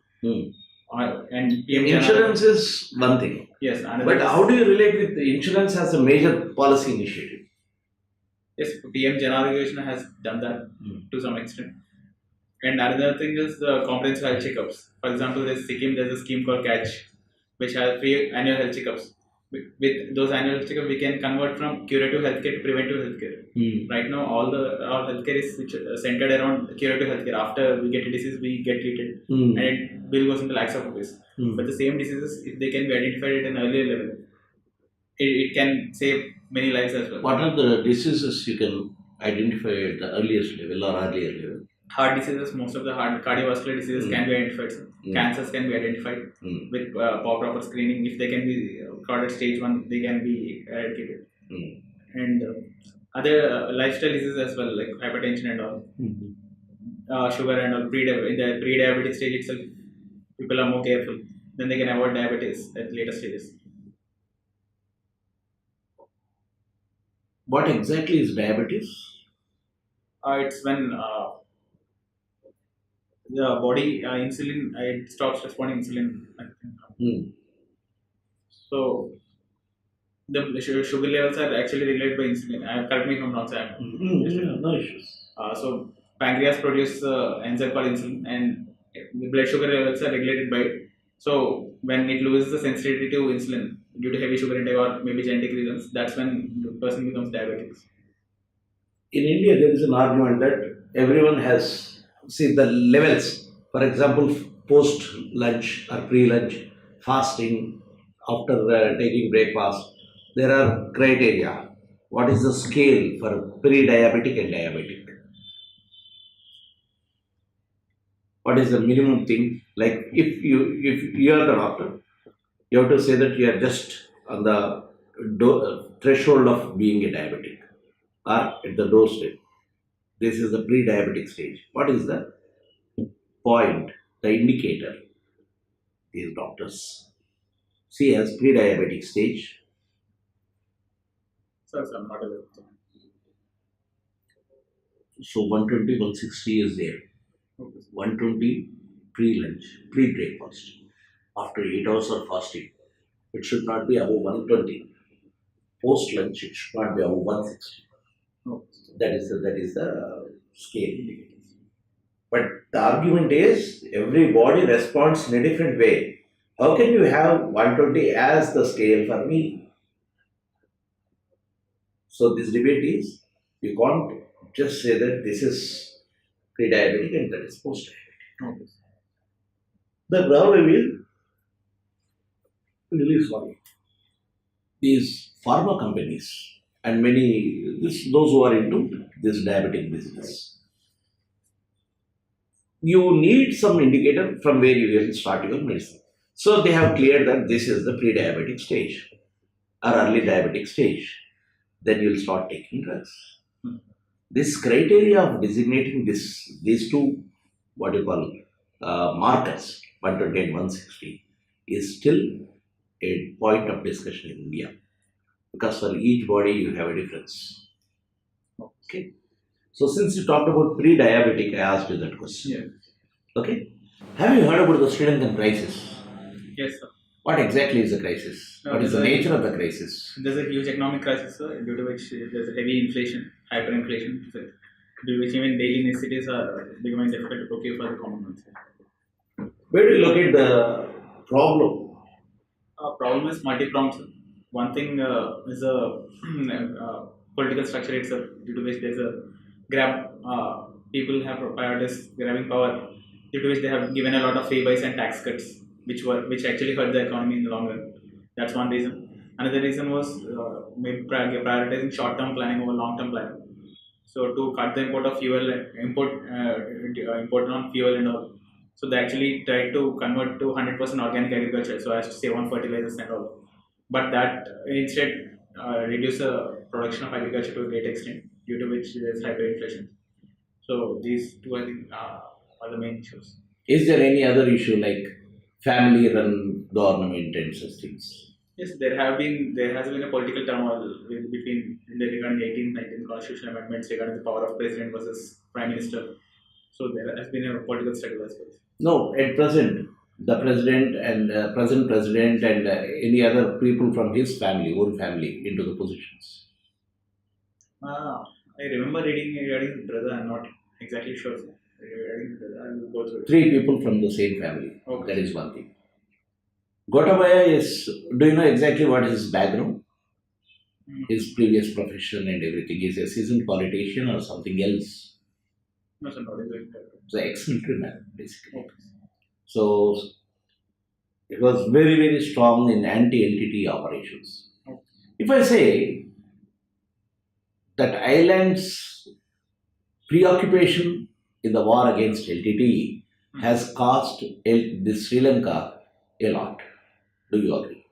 And PM Insurance is one thing. Yes, another But is, how do you relate with the insurance as a major policy initiative? yes, PM Jana regulation has done that to some extent. And another thing is the comprehensive health checkups. For example, there's a scheme called Catch, which has free annual health checkups. With those annual health checkups, we can convert from curative healthcare to preventive healthcare. Right now, all healthcare is centered around curative healthcare. After we get a disease, we get treated, and it bill goes into lakhs of rupees. But the same diseases, if they can be identified at an earlier level, it can save many lives as well. What are the diseases you can identify at the earliest level or earlier level? Heart diseases, most of the cardiovascular diseases can be identified. Cancers can be identified with proper screening. If they can be caught at stage 1, they can be eradicated. And other lifestyle diseases as well, like hypertension and all, sugar and all. In the pre-diabetic stage itself, people are more careful. Then they can avoid diabetes at later stages. What exactly is diabetes? It's when the body insulin it stops responding insulin. I think. So the sugar levels are actually regulated by insulin. Correct me if I'm wrong, sir. No issues. So pancreas produces enzyme called insulin, and the blood sugar levels are regulated by it. So when it loses the sensitivity to insulin due to heavy sugar intake or maybe genetic reasons, that's when the person becomes diabetic. In India, there is an argument that everyone has, see the levels, for example, post lunch or pre lunch, fasting, after taking breakfast, there are criteria. What is the scale for pre diabetic and diabetic? What is the minimum thing? Like if you are the doctor, you have to say that you are just on the threshold of being a diabetic or at the doorstep. This is the pre-diabetic stage. What is the point, the indicator these doctors see as pre-diabetic stage? So I'm not aware. So 120, 160 is there. 120 pre-lunch, pre-breakfast. After 8 hours of fasting, it should not be above 120. Post-lunch, it should not be above 160. That is the scale. But the argument is every body responds in a different way. How can you have 120 as the scale for me? So this debate is, you can't just say that this is pre-diabetic and that is post-diabetic. The problem is, really sorry, these pharma companies and those who are into this diabetic business, you need some indicator from where you will start your medicine. So they have cleared that this is the pre-diabetic stage or early diabetic stage. Then you will start taking drugs. This criteria of designating these two, what you call markers, 120 and 160, is still a point of discussion in India. Because for each body you have a difference. Okay. So since you talked about pre-diabetic, I asked you that question. Yeah. Okay. Have you heard about the Sri Lankan crisis? Yes, sir. What exactly is the crisis? What is the nature of the crisis? There's a huge economic crisis, sir, due to which there's a heavy inflation, hyperinflation, due to which even daily necessities are becoming difficult to procure for the common man. Where do you locate the problem? Problem is multi-pronged, sir. One thing is a political structure itself, due to which there's a people have prioritized grabbing power, due to which they have given a lot of fee buys and tax cuts, which actually hurt the economy in the long run. That's one reason. Another reason was maybe prioritizing short-term planning over long-term planning. So to cut the import of fuel, import on fuel and all. So they actually tried to convert to 100% organic agriculture, so as to save on fertilizers and all. But that instead reduce the production of agriculture to a great extent, due to which there is hyperinflation. So these two, I think, are the main issues. Is there any other issue like family-run government and such things? Yes, there has been a political turmoil between regarding the 18th, 19th constitutional amendments regarding the power of president versus prime minister. So there has been a political struggle as well. No, at present, the president and present president and any other people from his family, own family, into the positions? I remember reading regarding his brother. I'm not exactly sure. Sir. Regarding his brother, I will go through it. 3 people from the same family. Okay. That is one thing. Gotabaya is, do you know exactly what is his background? His previous profession and everything. Is a seasoned politician or something else? No, sir, not exactly. So ex-military man, basically. Okay. So it was very, very strong in anti-LTT operations. Okay. If I say that Ireland's preoccupation in the war against LTT has cost this Sri Lanka a lot, do you agree?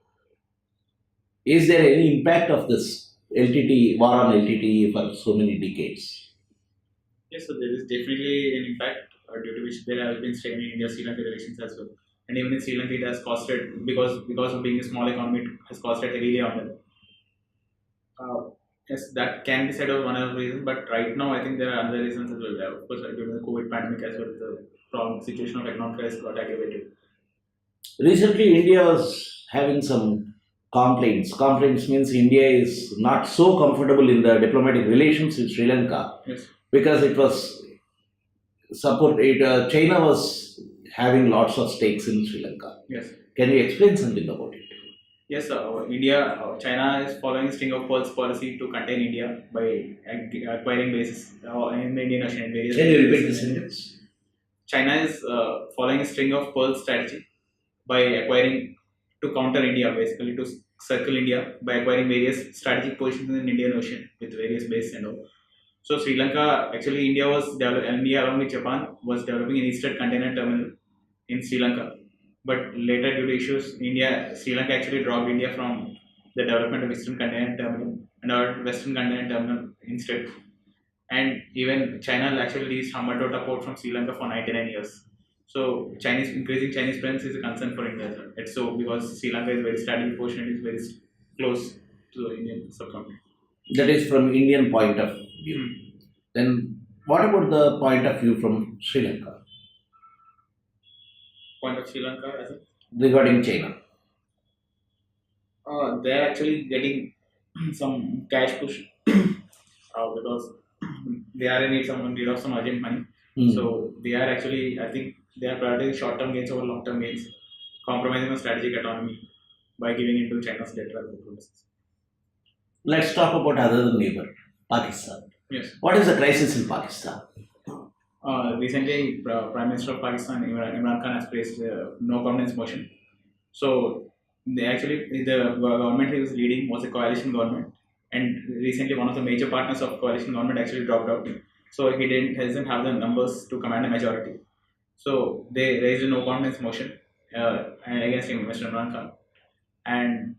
Is there any impact of this LTT, war on LTT for so many decades? Yes, so there is definitely an impact due to which there has been strain in India-Sri Lanka relations as well. And even in Sri Lanka, it has costed, because of being a small economy, it has costed heavily on them. Yes, that can be said as one of the reasons, but right now I think there are other reasons as well. Of course, during the COVID pandemic as well, the problem situation of economic crisis got aggravated. Recently, India was having some complaints. Complaints means India is not so comfortable in the diplomatic relations with Sri Lanka Yes. because it was China was having lots of stakes in Sri Lanka. Yes. Can you explain something about it? Yes, China is following a string of pearls policy to contain India by acquiring bases in the Indian Ocean. Can you repeat the sentence? China is following a string of pearl strategy by acquiring to counter India, basically to circle India by acquiring various strategic positions in the Indian Ocean with various bases and all. So Sri Lanka, actually India along with Japan was developing an eastern container terminal in Sri Lanka. But later, due to issues, Sri Lanka actually dropped India from the development of Eastern Container Terminal and our Western Container Terminal instead. And even China actually leased Hambantota port from Sri Lanka for 99 years. So increasing Chinese presence is a concern for India. It's so because Sri Lanka is very strategic position, it is very close to the Indian subcontinent. That is from Indian point of view. Then what about the point of view from Sri Lanka? Point of Sri Lanka as regarding China? They are actually getting some cash push because they are in need of some urgent money. So they are actually, I think, they are prioritizing short-term gains over long-term gains, compromising on strategic autonomy by giving into China's debt policies. Let's talk about other neighbor, Pakistan. Yes. What is the crisis in Pakistan? Recently, Prime Minister of Pakistan, Imran Khan, has placed no confidence motion. So, the government he was leading was a coalition government, and recently one of the major partners of coalition government actually dropped out. So he doesn't have the numbers to command a majority. So they raised a no confidence motion against Mr. Imran Khan. And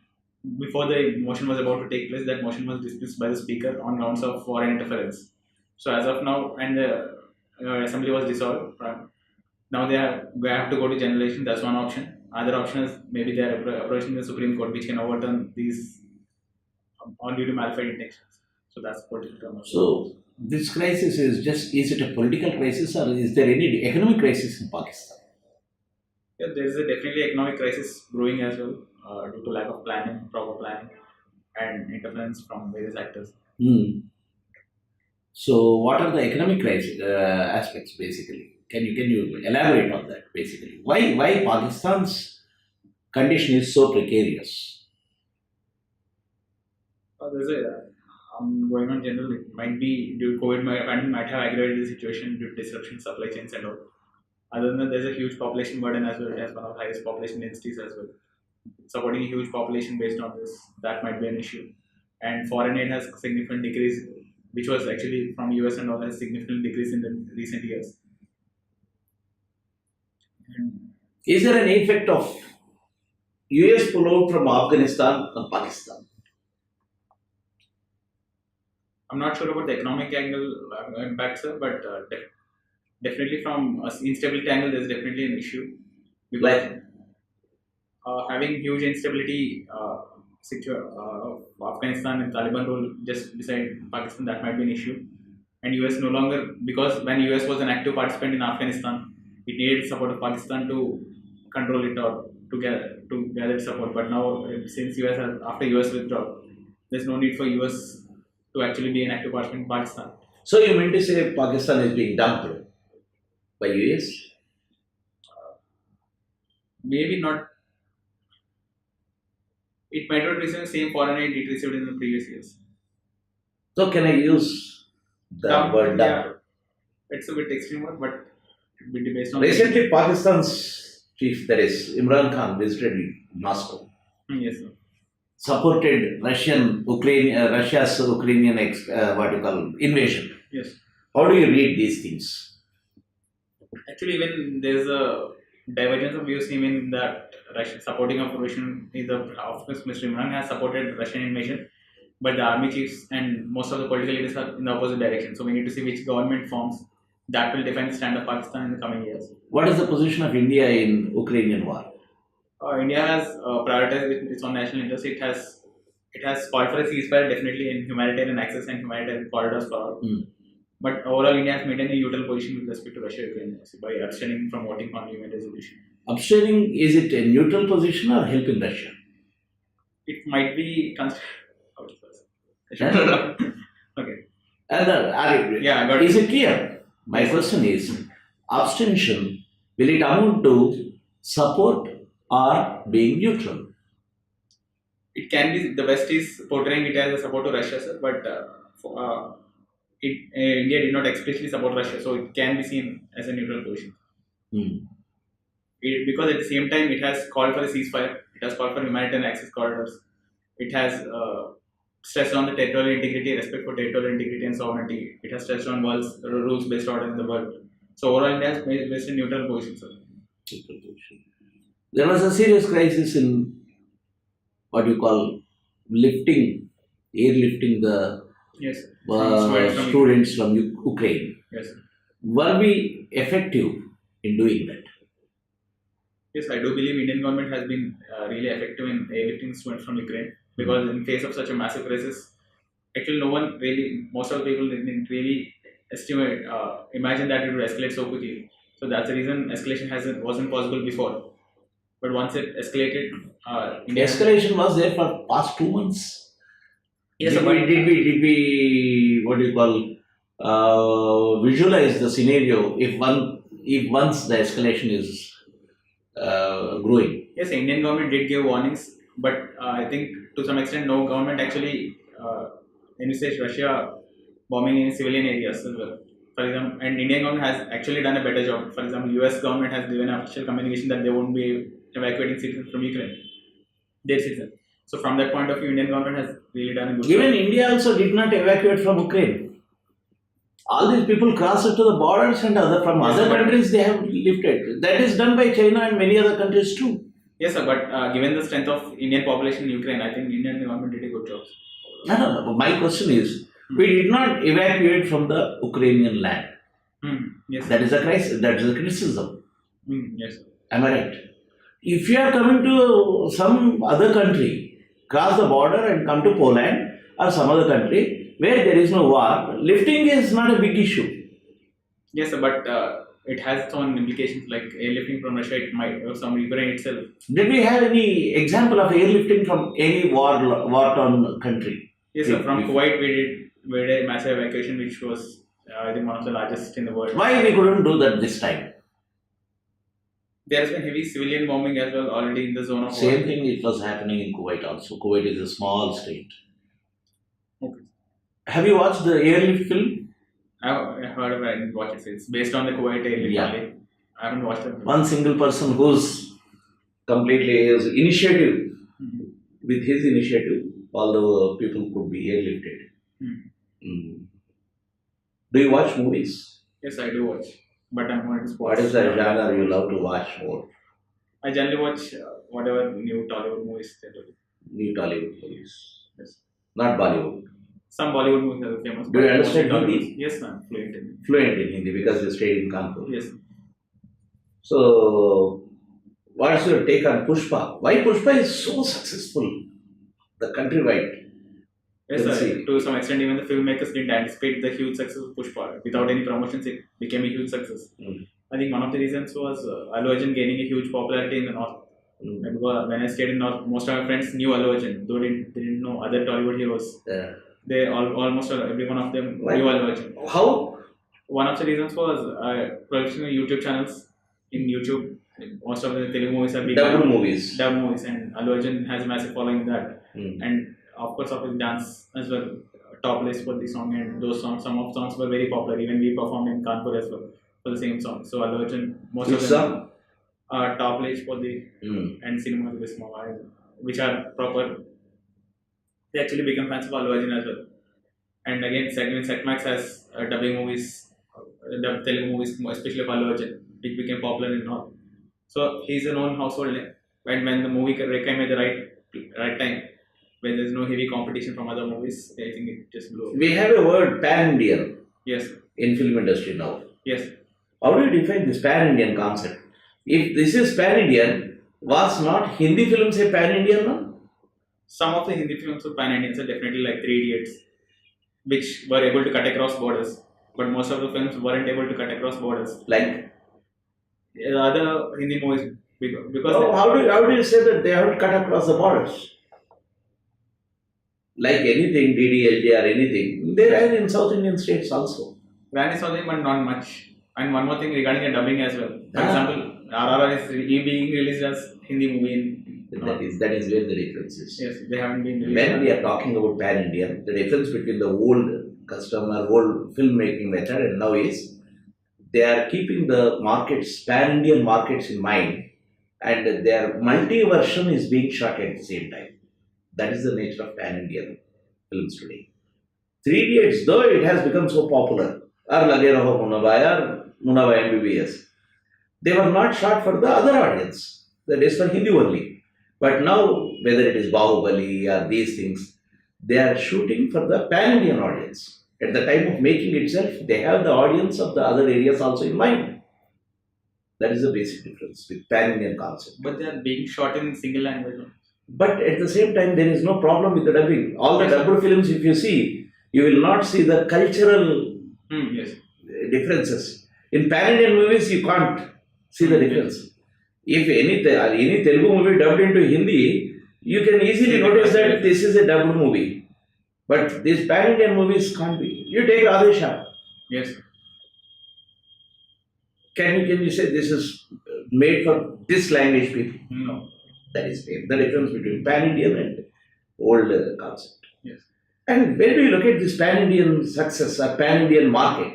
before the motion was about to take place, that motion was dismissed by the speaker on grounds of foreign interference. So as of now, and the assembly was dissolved. Now they have to go to general election. That's one option. Other option is maybe they are approaching the Supreme Court, which can overturn these on due to malafide intentions. So that's political turmoil. So this crisis is it a political crisis or is there any economic crisis in Pakistan? Yeah, there is definitely economic crisis brewing as well due to lack of proper planning, and interference from various actors. So what are the economic crisis aspects basically? Can you elaborate on that basically? Why Pakistan's condition is so precarious? Going on general, it might be due to COVID pandemic might have aggravated the situation due to disruption supply chains and all. Other than that, there's a huge population burden as well. It has one of the highest population densities as well. Supporting a huge population based on this, that might be an issue. And foreign aid has significant decrease, which was actually from US and all, has significant decrease in the recent years. And is there an effect of US pullout from Afghanistan or Pakistan? I'm not sure about the economic angle impact, sir, but definitely from instability angle, there's definitely an issue. Because having huge instability Afghanistan and Taliban rule just beside Pakistan, that might be an issue. And US no longer, because when US was an active participant in Afghanistan, it needed support of Pakistan to control it or to gather support. But now, since US has, after US withdrawal, there's no need for US to actually be an active participant in Pakistan. So you mean to say Pakistan is being dumped by US? Maybe not. It might not receive the same foreign aid it received in the previous years. So can I use the word dump? Yeah, it's a bit extreme word, but it will be based on. Recently, Pakistan's chief, that is Imran Khan, visited Moscow. Yes, sir. Supported Russia's Ukrainian invasion. Yes. How do you read these things? Actually, when there's a divergence of views, even that Russia supporting of Russian is of course Mr. Imran has supported Russian invasion, but the army chiefs and most of the political leaders are in the opposite direction. So we need to see which government forms that will define the stand of Pakistan in the coming years. What is the position of India in Ukrainian war? India has prioritized its own national interest. It has called for a ceasefire, definitely in humanitarian access and humanitarian corridors for all. But overall, India has maintained a neutral position with respect to Russia-Ukraine by abstaining from voting on the UN resolution. Abstaining, is it a neutral position or helping Russia? It might be considered. Okay. Yeah, I got is it clear? My question is, abstention, will it amount to support or being neutral? It can be, the West is portraying it as a support to Russia, sir, but India did not explicitly support Russia, so it can be seen as a neutral position. Because at the same time, it has called for a ceasefire, it has called for humanitarian access corridors, it has stressed on the territorial integrity, respect for territorial integrity and sovereignty, it has stressed on world's rules-based order in the world. So overall, India has based a neutral position, sir. There was a serious crisis in what you call airlifting the students from Ukraine. Yes, sir. Were we effective in doing that? Yes, I do believe Indian government has been really effective in airlifting students from Ukraine, because in face of such a massive crisis, actually most of the people didn't really imagine that it would escalate so quickly. So that's the reason escalation wasn't possible before. But once it escalated, escalation was there for past 2 months. Yes, did we what do you call visualize the scenario if once the escalation is growing? Yes, the Indian government did give warnings, but I think to some extent no government actually envisaged Russia bombing in civilian areas as well. For example, and Indian government has actually done a better job. For example, US government has given official communication that they won't be evacuating citizens from Ukraine, their citizens. So from that point of view, Indian government has really done a good job. Even India also did not evacuate from Ukraine. All these people crossed to the borders and from other countries they have lifted. That is done by China and many other countries too. Yes, sir, but given the strength of Indian population in Ukraine, I think Indian government did a good job. No. My question is, we did not evacuate from the Ukrainian land. Yes, that is a crisis. That is a criticism. Yes, sir. Am I right? If you are coming to some other country, cross the border and come to Poland or some other country where there is no war, lifting is not a big issue. Yes, sir, but it has its own implications, like airlifting from Russia, it might, or some Ukraine itself. Did we have any example of airlifting from any war-torn country? Yes, sir. From Kuwait, we did a massive evacuation, which was, I think, one of the largest in the world. Why we couldn't do that this time? There has been heavy civilian bombing as well already in the zone of war. Same thing it was happening in Kuwait also. Kuwait is a small state. Okay. Have you watched the airlift film? I heard of it, I didn't watch it. It's based on the Kuwait airlift. Yeah. I haven't watched it. One single person who's completely his initiative, with his initiative, all the people could be airlifted. Do you watch movies? Yes, I do watch. But I'm not sports. What is the genre you love to watch more? I generally watch whatever new Tollywood movies they do. New Tollywood movies. Yes. Not Bollywood. Some Bollywood movies are famous. Do you understand Hindi? Yes, I'm fluent in. Fluent in Hindi because you stayed in Kanpur. Yes. So, what's your take on Pushpa? Why Pushpa is so successful? The countrywide. Yes, sir. To some extent, even the filmmakers didn't anticipate the huge success of Pushpa. Without any promotions, it became a huge success. I think one of the reasons was Allu Arjun gaining a huge popularity in the north. Because when I stayed in north, most of my friends knew Allu Arjun, though they didn't know other Tollywood heroes. Yeah. They almost every one of them Right. knew Allu Arjun. How? One of the reasons was production of YouTube channels. In YouTube, most of the Telugu movies are being Double movies. dub movies, and Allu Arjun has a massive following in that. Mm. And of course, of his dance as well, top list for the song, and those songs, some of songs were very popular. Even we performed in Kanpur as well for the same song. So Allu Arjun, most Which of them song? are top list for the and cinema which are proper. They actually become fans of Allu Arjun as well. And again, Setmax has dubbing movies, dub Telugu movies, especially of Allu Arjun, which became popular in North. So he's a known household name. And when the movie came at the right time, when there's no heavy competition from other movies, I think it just blew up. We have a word pan-Indian Yes, in film industry now. yes. How do you define this pan-Indian concept? If this is pan-Indian, was not Hindi films a pan-Indian now? Some of the Hindi films of pan-Indians are definitely like Three Idiots, which were able to cut across borders. But most of the films weren't able to cut across borders. Like, The other Hindi movies, because no, how do you say that they haven't cut across the borders? Like anything, DDLJ or anything, they ran in South Indian states also. ran is something, but not much. And one more thing regarding the dubbing as well. For Ah. example, RRR is being released as Hindi movie in. That is where the difference is. Yes, they haven't been released. When we are talking about pan-Indian, the difference between the old custom or old filmmaking method and now is they are keeping the markets, pan-Indian markets in mind, and their multi-version is being shot at the same time. That is the nature of pan-Indian films today. Three Idiots, though it has become so popular, or Lage Raho Munnabai or Munnabai MBBS, they were not shot for the other audience. That is for Hindi only. But now, whether it is Bahubali or these things, they are shooting for the pan-Indian audience. At the time of making itself, they have the audience of the other areas also in mind. That is the basic difference with pan-Indian concept. But they are being shot in single language. But at the same time, there is no problem with the dubbing. All the dubbed films, if you see, you will not see the cultural Yes. differences. In pan-Indian movies, you can't see the difference. If any Telugu movie dubbed into Hindi, you can easily notice that this is a dubbed movie. But these pan-Indian movies can't be. You take Radhesha. Yes. Can you say this is made for this language people? No. That is the difference between pan-Indian and old concept. Yes. And when we look at this pan-Indian success or pan-Indian market,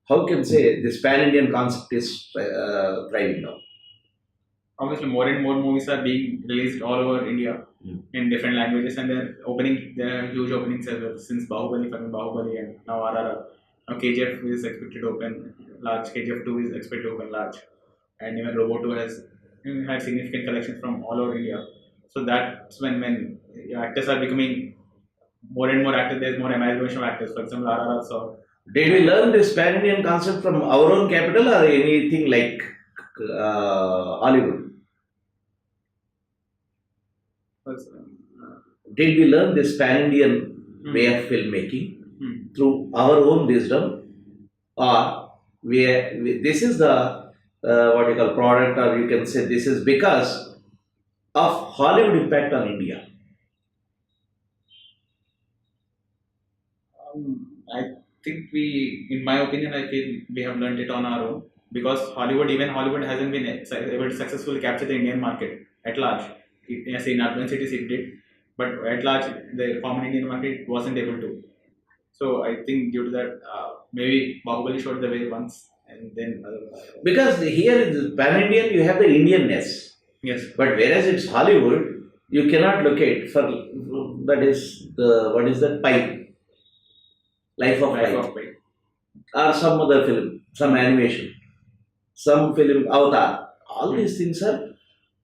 how can say this pan-Indian concept is thriving now? Obviously, more and more movies are being released all over India in different languages, and they're huge openings as well. Since Bahubali and now RRR. Now KGF is expected to open large, KGF 2 is expected to open large, and even Robo 2 has had significant collections from all over India. So that's when actors are becoming more and more actors, there's more amalgamation of actors. For example, RRR saw. Did we learn this pan-Indian concept from our own capital or anything like Hollywood? Did we learn this pan-Indian way of filmmaking through our own wisdom, or this is the what you call product, or you can say this is because of Hollywood impact on India? I think in my opinion, I feel we have learned it on our own, because Hollywood hasn't been able to successfully capture the Indian market at large. Yes, in urban cities it did, but at large, the common Indian market wasn't able to. So I think due to that, maybe Bahubali showed the way once, and then because here in pan-Indian you have the Indianness. Yes. But whereas it's Hollywood, you cannot locate for that is the what is that Pi? Life of Pi. Or some other film, some animation, some film, Avatar. All these things are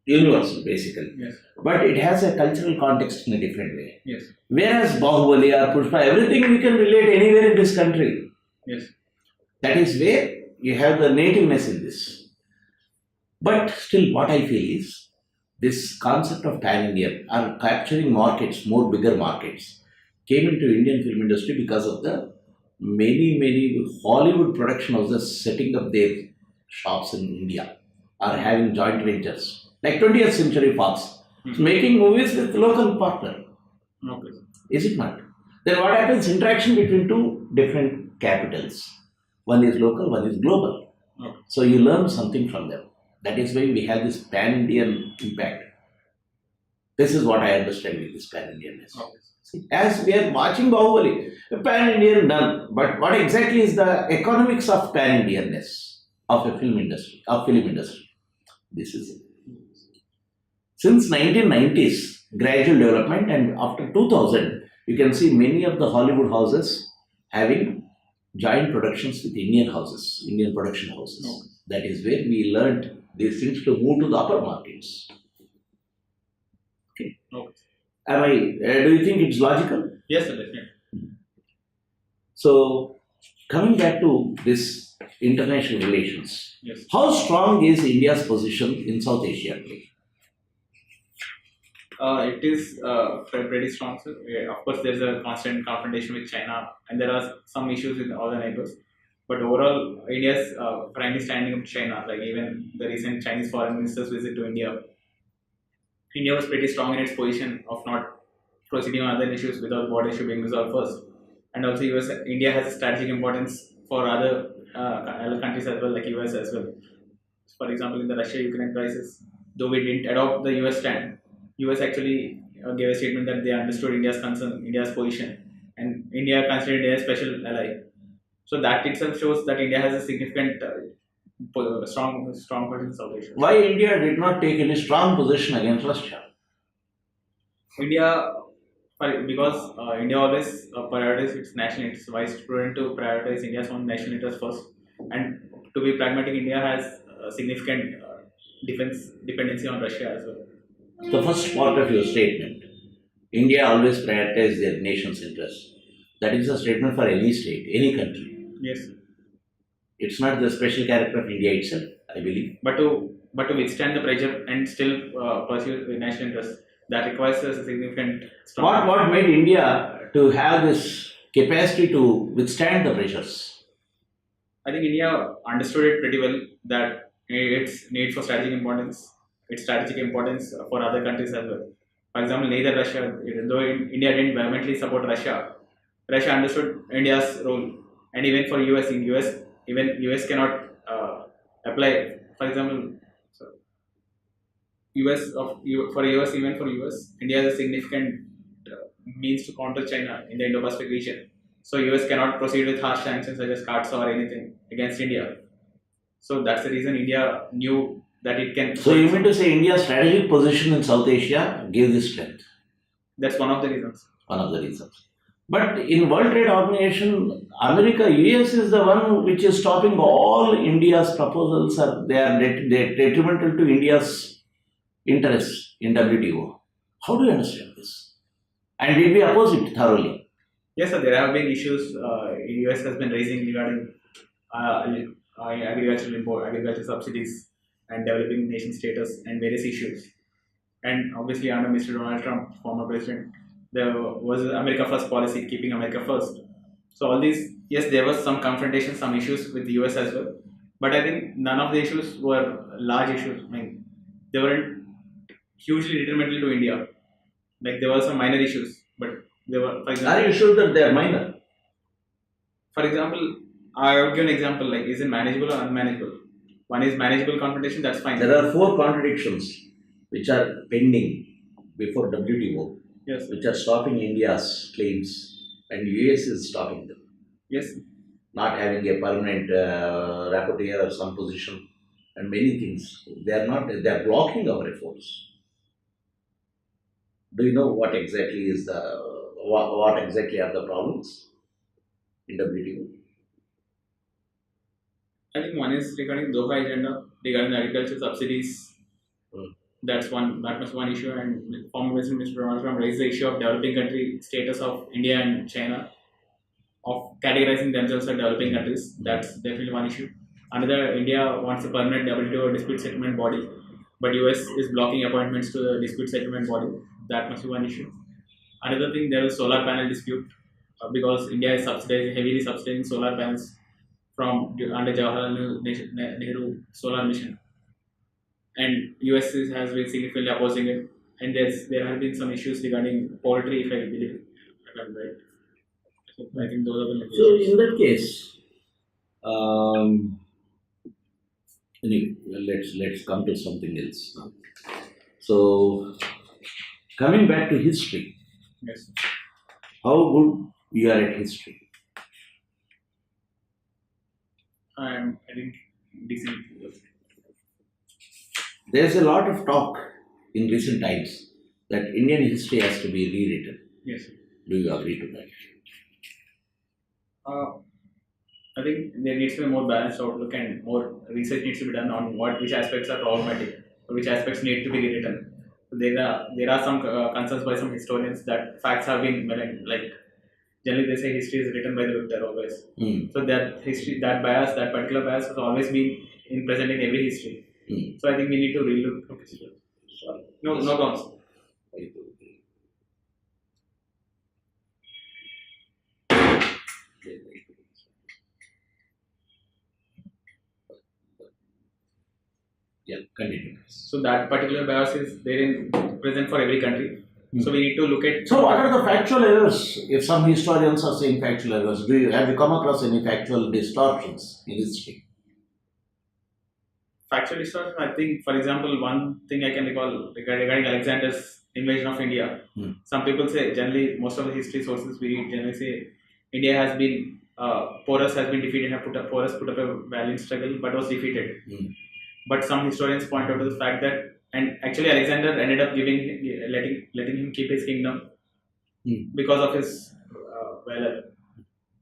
universal basically. Yes. But it has a cultural context in a different way. Yes. Whereas Bahubali or Pushpa, everything we can relate anywhere in this country. Yes. That is where you have the nativeness in this. But still what I feel is this concept of pan-Indian or capturing markets, more bigger markets, came into Indian film industry because of the many Hollywood production houses setting up their shops in India are having joint ventures, like 20th Century Fox, is making movies with local partner. Okay. Is it not? Then what happens? Interaction between two different capitals. One is local, one is global. Okay. So you learn something from them. That is why we have this pan-Indian impact. This is what I understand with this pan-Indianness. Okay. See, as we are watching Bahubali, pan-Indian done, but what exactly is the economics of pan-Indianness of a film industry, This is it. Since 1990s, gradual development, and after 2000, you can see many of the Hollywood houses having joint productions with Indian houses, Indian production houses. Okay. That is where we learned these things to move to the upper markets. Okay. Okay. Do you think it's logical? Yes, sir, definitely. So, coming back to this international relations, Yes. how strong is India's position in South Asia today? It is pretty strong, sir. Yeah, of course, there's a constant confrontation with China, and there are some issues with other neighbors. But overall, India's finally standing up to China. Like even the recent Chinese foreign minister's visit to India, India was pretty strong in its position of not proceeding on other issues without border issue being resolved first. And also, India has strategic importance for other countries as well, like US as well. For example, in the Russia-Ukraine crisis, though we didn't adopt the US stand, US actually gave a statement that they understood India's concern, India's position, and India considered India a special ally. So that itself shows that India has a significant, strong position in South Asia. Why India did not take any strong position against Russia? India, because India always prioritizes its national interests. Why it's prudent to prioritize India's own national interests first? And to be pragmatic, India has a significant defense dependency on Russia as well. The first part of your statement, India always prioritizes their nation's interests. That is a statement for any state, any country. Yes. It's not the special character of India itself, I believe. But to withstand the pressure and still pursue the national interests, that requires a significant strong. What made India to have this capacity to withstand the pressures? I think India understood it pretty well, that its need for strategic importance, its strategic importance for other countries as well. For example, neither Russia, though India didn't vehemently support Russia, Russia understood India's role, and even for US, even US cannot apply. For example, for US, India has a significant means to counter China in the Indo-Pacific region. So US cannot proceed with harsh sanctions such as cards or anything against India. So that's the reason India knew that it can. So you mean to say India's strategic position in South Asia gave this strength? That's one of the reasons. One of the reasons. But in World Trade Organization, America, US is the one which is stopping all India's proposals. They're detrimental to India's interests in WTO. How do you understand this? And did we oppose it thoroughly? Yes, sir. There have been issues US has been raising regarding agricultural subsidies and developing nation status and various issues. And obviously, under Mr. Donald Trump, former president, there was America First policy, keeping America first. So all these, yes, there was some confrontation, some issues with the US as well. But I think none of the issues were large issues. I mean, they weren't hugely detrimental to India. Like there were some minor issues, but they were. For example, are you sure that they are minor? For example, I will give an example. Like, is it manageable or unmanageable? One is manageable confrontation. That's fine. There are 4 contradictions which are pending before WTO. Yes. Which are stopping India's claims, and US is stopping them. Yes. Not having a permanent rapporteur or some position, and many things. They are blocking our efforts. Do you know what exactly is what exactly are the problems in WTO? I think one is regarding Doha agenda, regarding the agricultural subsidies. That was one issue, and former President Mr. Donald Trump raised the issue of developing country status of India and China, of categorizing themselves as developing countries. That's definitely one issue. Another, India wants a permanent WTO dispute settlement body, but US is blocking appointments to the dispute settlement body. That must be one issue. Another thing, there is solar panel dispute because India is heavily subsidizing solar panels from under Jawaharlal Nehru solar mission, and US has been significantly opposing it. And there have been some issues regarding poultry, if I believe, if I'm right. So I think those are the So issues. in that case, um, anyway, well, let's come to something else now. So coming back to history, Yes. how good you are at history? I think decent. There's a lot of talk in recent times that Indian history has to be rewritten. Yes. Do you agree to that? I think there needs to be a more balanced outlook and more research needs to be done on which aspects are problematic, or which aspects need to be rewritten. So there are some concerns by some historians that facts have been maligned. Like generally they say history is written by the victor always. So that history, that bias, that particular bias has always been present in every history. So I think we need to relook. Sorry. No, Yes. no problems. Yeah, continue. So that particular bias is there in present for every country. So we need to look at. So what are the factual errors? If some historians are saying factual errors, have you come across any factual distortions in history? Factual distortion, I think, for example, one thing I can recall regarding Alexander's invasion of India. Some people say, generally, most of the history sources we read generally say India has been, Porus has been defeated, Porus put up a valiant struggle but was defeated. But some historians point out to the fact that, and actually Alexander ended up letting him keep his kingdom because of his valor.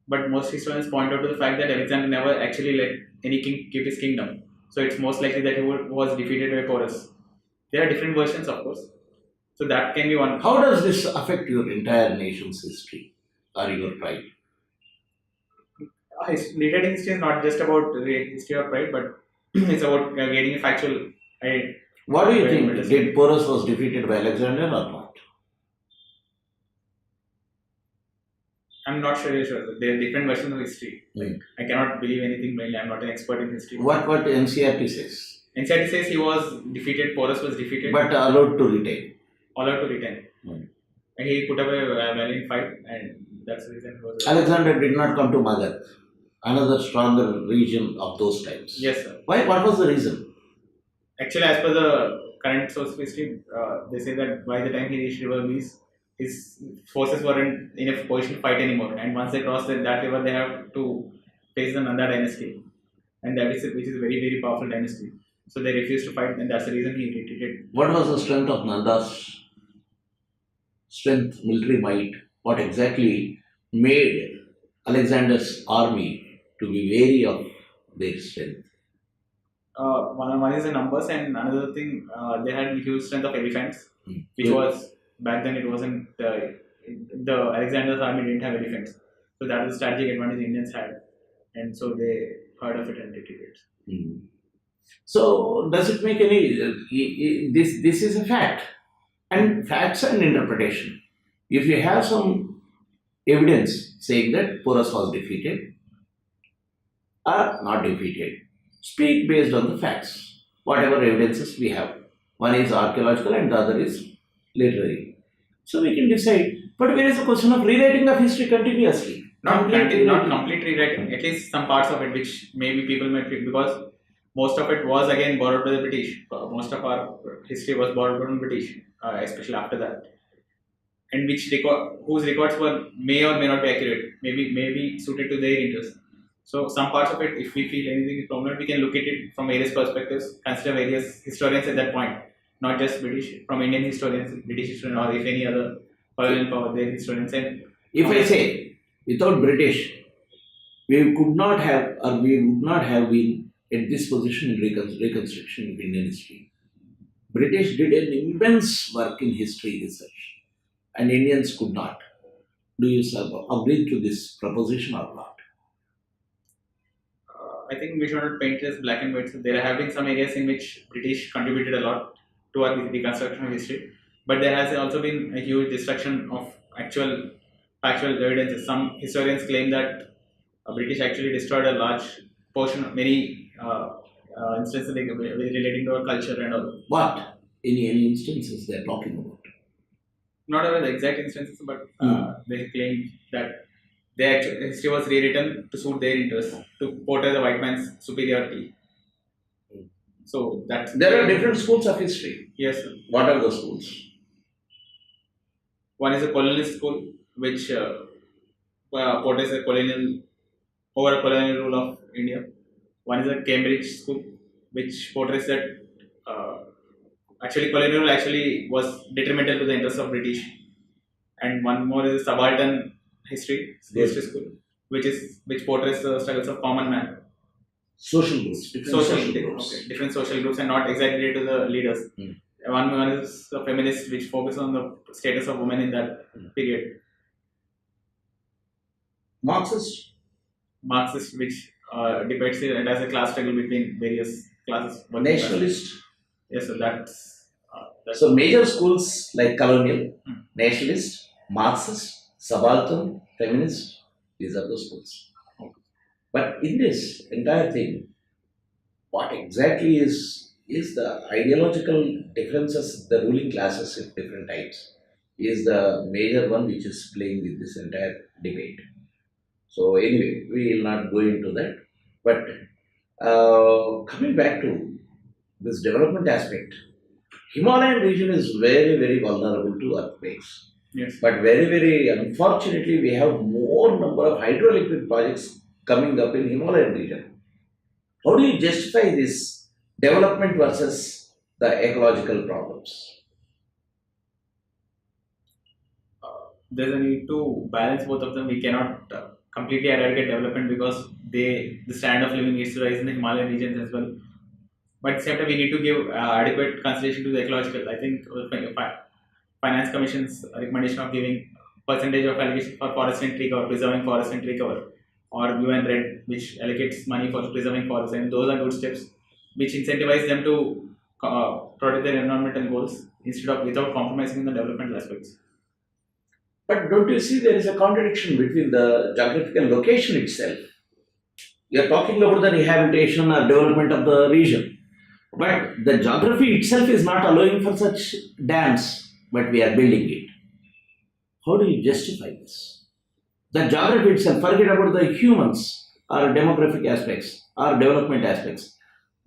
But most historians point out to the fact that Alexander never actually let any king keep his kingdom. So it's most likely that he was defeated by Porus. There are different versions, of course. So that can be one. How does this affect your entire nation's history or your pride? Rewriting history is not just about history or pride, but it's about getting a factual. What do you think? Did Porus was defeated by Alexander or not? I'm not sure. There are different versions of history. I cannot believe anything blindly. I'm not an expert in history. What NCERT says? NCERT says he was defeated. Porus was defeated, but allowed to retain. Allowed to retain. And he put up a valiant fight, and that's the reason he was. Alexander did not come to Magadh, another stronger region of those times. Yes, sir. Why? What was the reason? Actually, as per the current source of history, they say that by the time he reached River Bees, his forces weren't in a position to fight anymore. And once they cross that river, they have to face the Nanda dynasty, and which is a very, very powerful dynasty. So they refused to fight, and that's the reason he retreated. What was the strength of Nanda's strength, military might? What exactly made Alexander's army to be wary of their strength? One is the numbers, and another thing, they had huge strength of elephants, which was back then it wasn't the Alexander's army didn't have elephants, so that was the strategic advantage Indians had, and so they heard of it and retreated. So does it make any? This is a fact, and facts and interpretation. If you have some evidence saying that Porus was defeated or not defeated, speak based on the facts, whatever evidences we have. One is archaeological and the other is literary. So we can decide. But where is the question of rewriting of history continuously? Not complete rewriting, at least some parts of it which maybe people might read, because most of it was again borrowed by the British. Most of our history was borrowed from the British, especially after that. And whose records may or may not be accurate, maybe suited to their interest. So some parts of it, if we feel anything is prominent, we can look at it from various perspectives, consider various historians at that point, not just British, from Indian historians, British historians, or if any other colonial power, their historians. And if I say, without British, we could not have, or we would not have been at this position in reconstruction of Indian history. British did an immense work in history research, and Indians could not. Do you agree to this proposition or not? I think we should not paint it as black and white. So there have been some areas in which British contributed a lot to our reconstruction of history, but there has also been a huge destruction of actual factual evidence. Some historians claim that British actually destroyed a large portion, many instances relating to our culture and all. What? Any instances they're talking about? Not aware the exact instances, but they claim that history was rewritten to suit their interests, to portray the white man's superiority. So that's There are different schools of history. Yes, sir. What are the schools? One is a colonialist school, which portrays a colonial rule of India. One is a Cambridge school, which portrays that colonial was detrimental to the interests of British. And one more is a subaltern history school, which portrays the struggles of common man. Social groups. Different social groups and not exaggerated to the leaders. One is a feminist, which focuses on the status of women in that period. Marxist, which depicts it as a class struggle between various classes. nationalist. Yes, so that's So major schools like colonial, nationalist, Marxist, subaltern, feminist, these are the schools. But in this entire thing, what exactly is the ideological differences, the ruling classes of different types, is the major one which is playing with this entire debate. So anyway, we will not go into that. But coming back to this development aspect, Himalayan region is very, very vulnerable to earthquakes. Yes. But very, very unfortunately, we have more number of hydroelectric projects coming up in Himalayan region. How do you justify this development versus the ecological problems? There's a need to balance both of them. We cannot completely eradicate development because the standard of living needs to rise in the Himalayan regions as well. But at the same time, we need to give adequate consideration to the ecological. I think Finance Commission's recommendation of giving percentage of allocation for forest and tree cover, preserving forest and tree cover, or UN RED, which allocates money for preserving forests, and those are good steps which incentivize them to protect their environmental goals without compromising the developmental aspects. But don't you see there is a contradiction between the geographical location itself? You are talking about the rehabilitation or development of the region, but the geography itself is not allowing for such dams, but we are building it. How do you justify this? The geography itself, forget about the humans or demographic aspects or development aspects.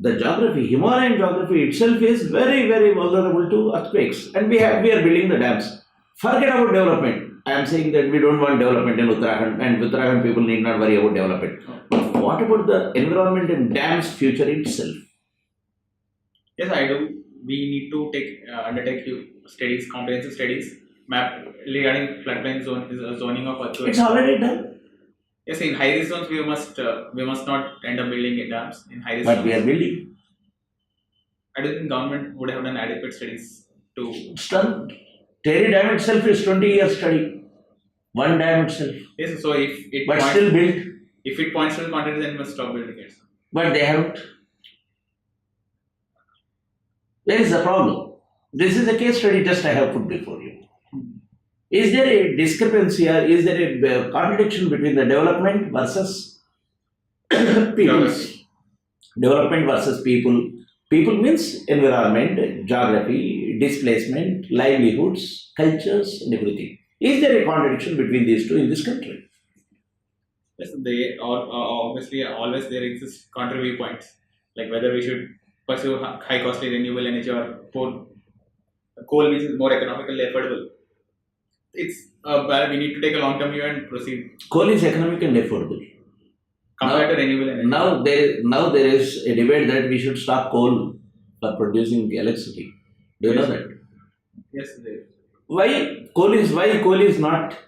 The geography, Himalayan geography itself is very, very vulnerable to earthquakes, and we are building the dams. Forget about development. I am saying that we don't want development in Uttarakhand, and Uttarakhand people need not worry about development. But what about the environment and dams future itself? Yes, I do. We need to undertake studies, comprehensive studies, map regarding floodplain zoning of earthquakes. It's already done. Yes, in high risk zones we must not end up building dams in high risk But zones. we are building. I don't think government would have done adequate studies to. It's done. Terry Dam itself is 20-year study. One dam itself. Yes, so if it But points, still built. if it points to the contrary, then we must stop building it. But they haven't. There is a problem. This is a case study just I have put before you. Is there a discrepancy or is there a contradiction between the development versus people? Development versus people. People means environment, geography, displacement, livelihoods, cultures, and everything. Is there a contradiction between these two in this country? Yes, they are obviously always there exist contrary viewpoints, like whether we should pursue high costly renewable energy or coal, which is more economically affordable. It's we need to take a long term view and proceed. Coal is economic and affordable. Compared to renewable energy. Now there is a debate that we should stop coal for producing electricity. Do you know that? Yes, they. Why coal is not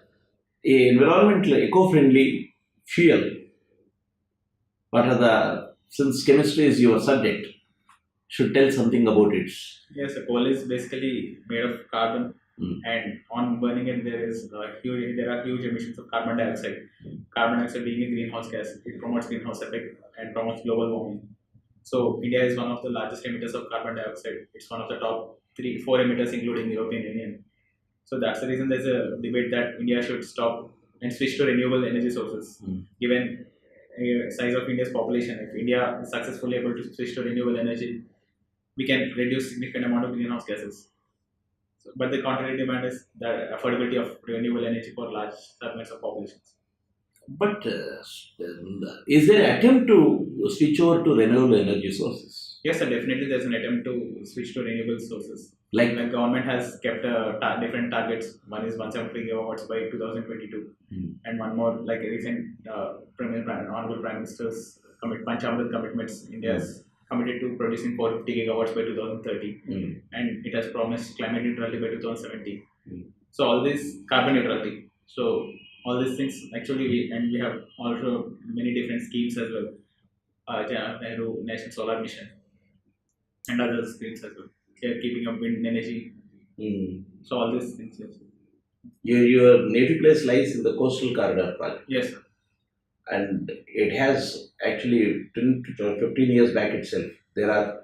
a environmentally eco-friendly fuel? What are since chemistry is your subject, should tell something about it. Yes, coal is basically made of carbon, and on burning it there are huge emissions of carbon dioxide. Carbon dioxide being a greenhouse gas, it promotes greenhouse effect and promotes global warming. So India is one of the largest emitters of carbon dioxide. It's one of the top 3-4 emitters, including the European Union. So that's the reason there's a debate that India should stop and switch to renewable energy sources, given size of India's population, if India is successfully able to switch to renewable energy, we can reduce significant amount of greenhouse gases. So, but the contrary demand is the affordability of renewable energy for large segments of populations. But is there an attempt to switch over to renewable energy sources? Yes, sir, definitely there's an attempt to switch to renewable sources. Like The government has kept different targets. One is 173 gigawatts by 2022, and one more like a recent Honorable Prime Minister's Panchamrit commitments. India is committed to producing 450 gigawatts by 2030, and it has promised climate neutrality by 2070. So all this carbon neutrality. So all these things actually, we have also many different schemes as well. Nehru National Solar Mission and other schemes as well. They are keeping up wind energy. So all these things. Yes. your native place lies in the coastal corridor project. Yes, sir. And it has actually 10 to 15 years back itself, there are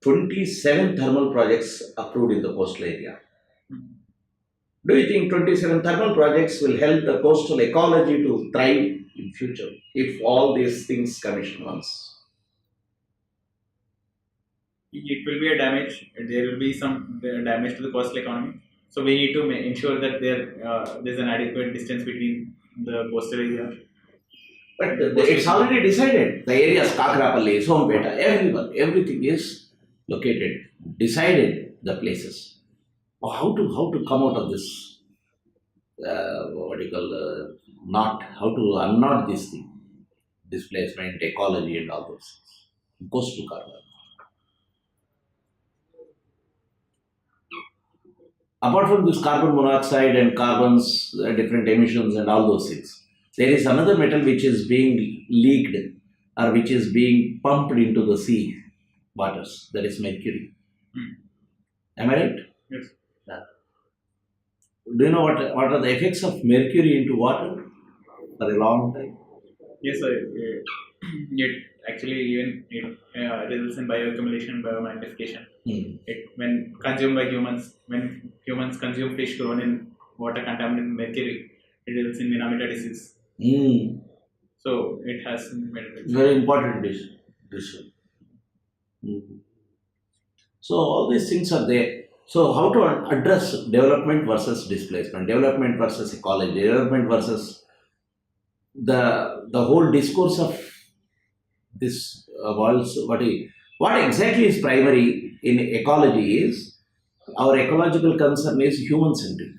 27 thermal projects approved in the coastal area. Do you think 27 thermal projects will help the coastal ecology to thrive in future if all these things commission once? It will be a damage. There will be some damage to the coastal economy. So we need to ensure that there's an adequate distance between the coastal area. But it's already decided. The areas Kakrapalli, Sompeta, everything is located, decided the places. How to come out of this, knot, how to unknot this thing, displacement, ecology and all those things. Coastal corridor. Apart from this carbon monoxide and carbons, different emissions and all those things, there is another metal which is being leaked or which is being pumped into the sea waters, that is mercury. Am I right? Yes. Yeah. Do you know what are the effects of mercury into water for a long time? Yes, sir. It actually even results in bioaccumulation, biomagnification. When consumed by humans, when humans consume fish grown in water contaminated with mercury, it results in Vinamita disease. So it has very important dish. So all these things are there. So how to address development versus displacement, development versus ecology, development versus the whole discourse of this world's what exactly is primary in ecology is our ecological concern is human centric,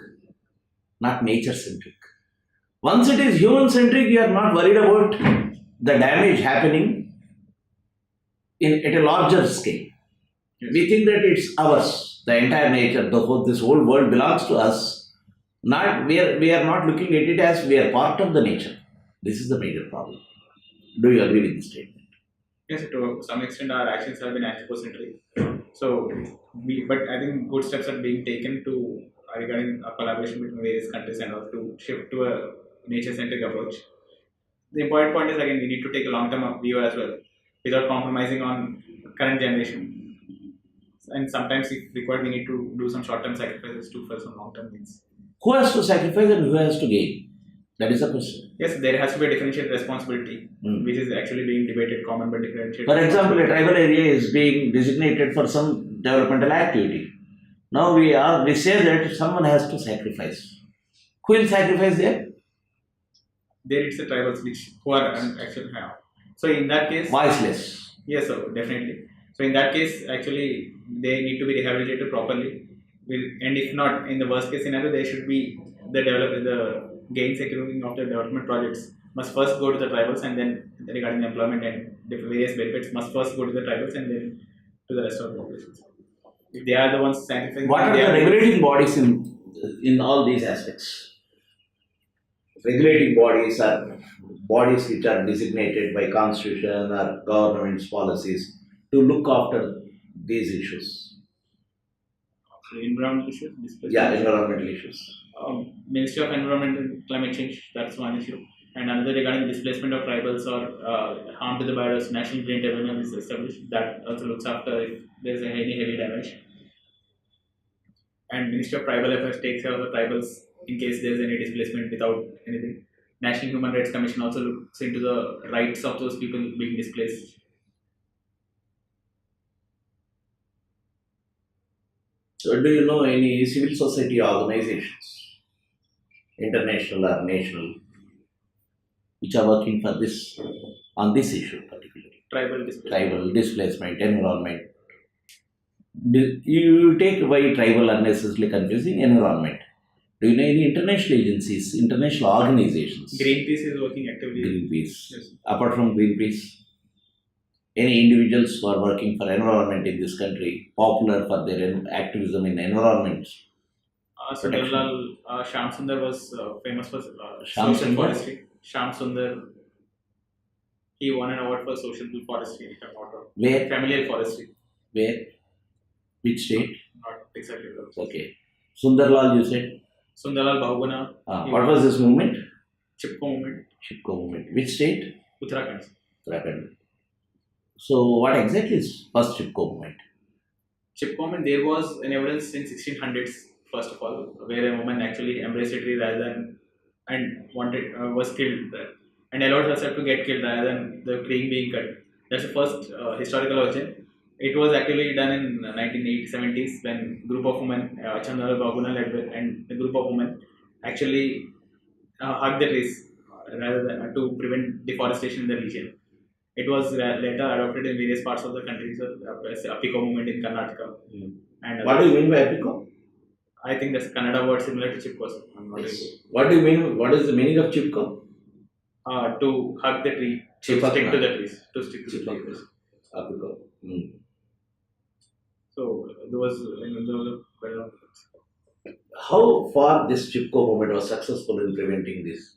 not nature centric. Once it is human centric, you are not worried about the damage happening at a larger scale. Yes. We think that it's ours, the entire nature, this whole world belongs to us. We are not looking at it as we are part of the nature. This is the major problem. Do you agree with this statement? Yes, to some extent our actions have been anthropocentric. So, but I think good steps are being taken regarding a collaboration between various countries and all to shift to a nature-centric approach. The important point is again we need to take a long-term view as well, without compromising on current generation. And sometimes, if required, we need to do some short-term sacrifices for some long-term gains. Who has to sacrifice and who has to gain? That is the question. Yes, there has to be a differentiated responsibility, which is actually being debated, common but differentiated. For example, a tribal area is being designated for some developmental activity. Now we say that someone has to sacrifice. Who will sacrifice there? There it's the tribals who are actually have. So in that case, voiceless. Yes, sir, definitely. So in that case, actually, they need to be rehabilitated properly. And if not, in the worst case scenario, they should be the gain securing of the development projects must first go to the tribals, and then regarding the employment and the various benefits must first go to the tribals and then to the rest of the populations. If they are the ones sacrificing. What are the regulating bodies in all these aspects? Regulating bodies are bodies which are designated by constitution or government's policies to look after these issues. Environmental issues? Yeah, environmental issues. Ministry of Environment and Climate Change, that's one issue. And another regarding displacement of tribals or harm to the biodiversity, National Green Tribunal is established. That also looks after if there's any heavy damage. And Ministry of Tribal Affairs takes care of the tribals in case there's any displacement without anything. National Human Rights Commission also looks into the rights of those people being displaced. So do you know any civil society organizations, international or national, which are working for this, on this issue particularly? Tribal displacement, environment. You take why tribal unnecessarily confusing environment. Do you know any international agencies, international organizations? Greenpeace is working actively. Greenpeace. Yes. Apart from Greenpeace, any individuals who are working for environment in this country, popular for their activism in environment? Sundarlal Shyam Sundar was famous for Shyam social Sundar? forestry. Shyam Sundar, he won an award for social forestry, if I'm not wrong. Where? Familial forestry. Where? Which state? Not exactly. Okay. Sundarlal, you said? Sundarlal Bahuguna. What was this movement? Chipko movement. Chipko movement. Which state? Uttarakhand. Uttarakhand. So, what exactly is first Chipko movement? Chipko movement, there was an evidence in 1600s, first of all, where a woman actually embraced a tree rather than and was killed there, and allowed herself to get killed rather than the tree being cut. That's the first historical origin. It was actually done in 1970s when a group of women, Chandra Bahuguna led and the group of women actually hugged the trees rather than to prevent deforestation in the region. It was later adopted in various parts of the country, so Apiko movement in Karnataka. And What do you mean by Apiko? I think that's a Kannada word similar to Chipko. What do you mean? What is the meaning of Chipko? To hug the tree, to stick to the trees, to stick to the trees. Apiko. So there was How far this Chipko movement was successful in preventing this,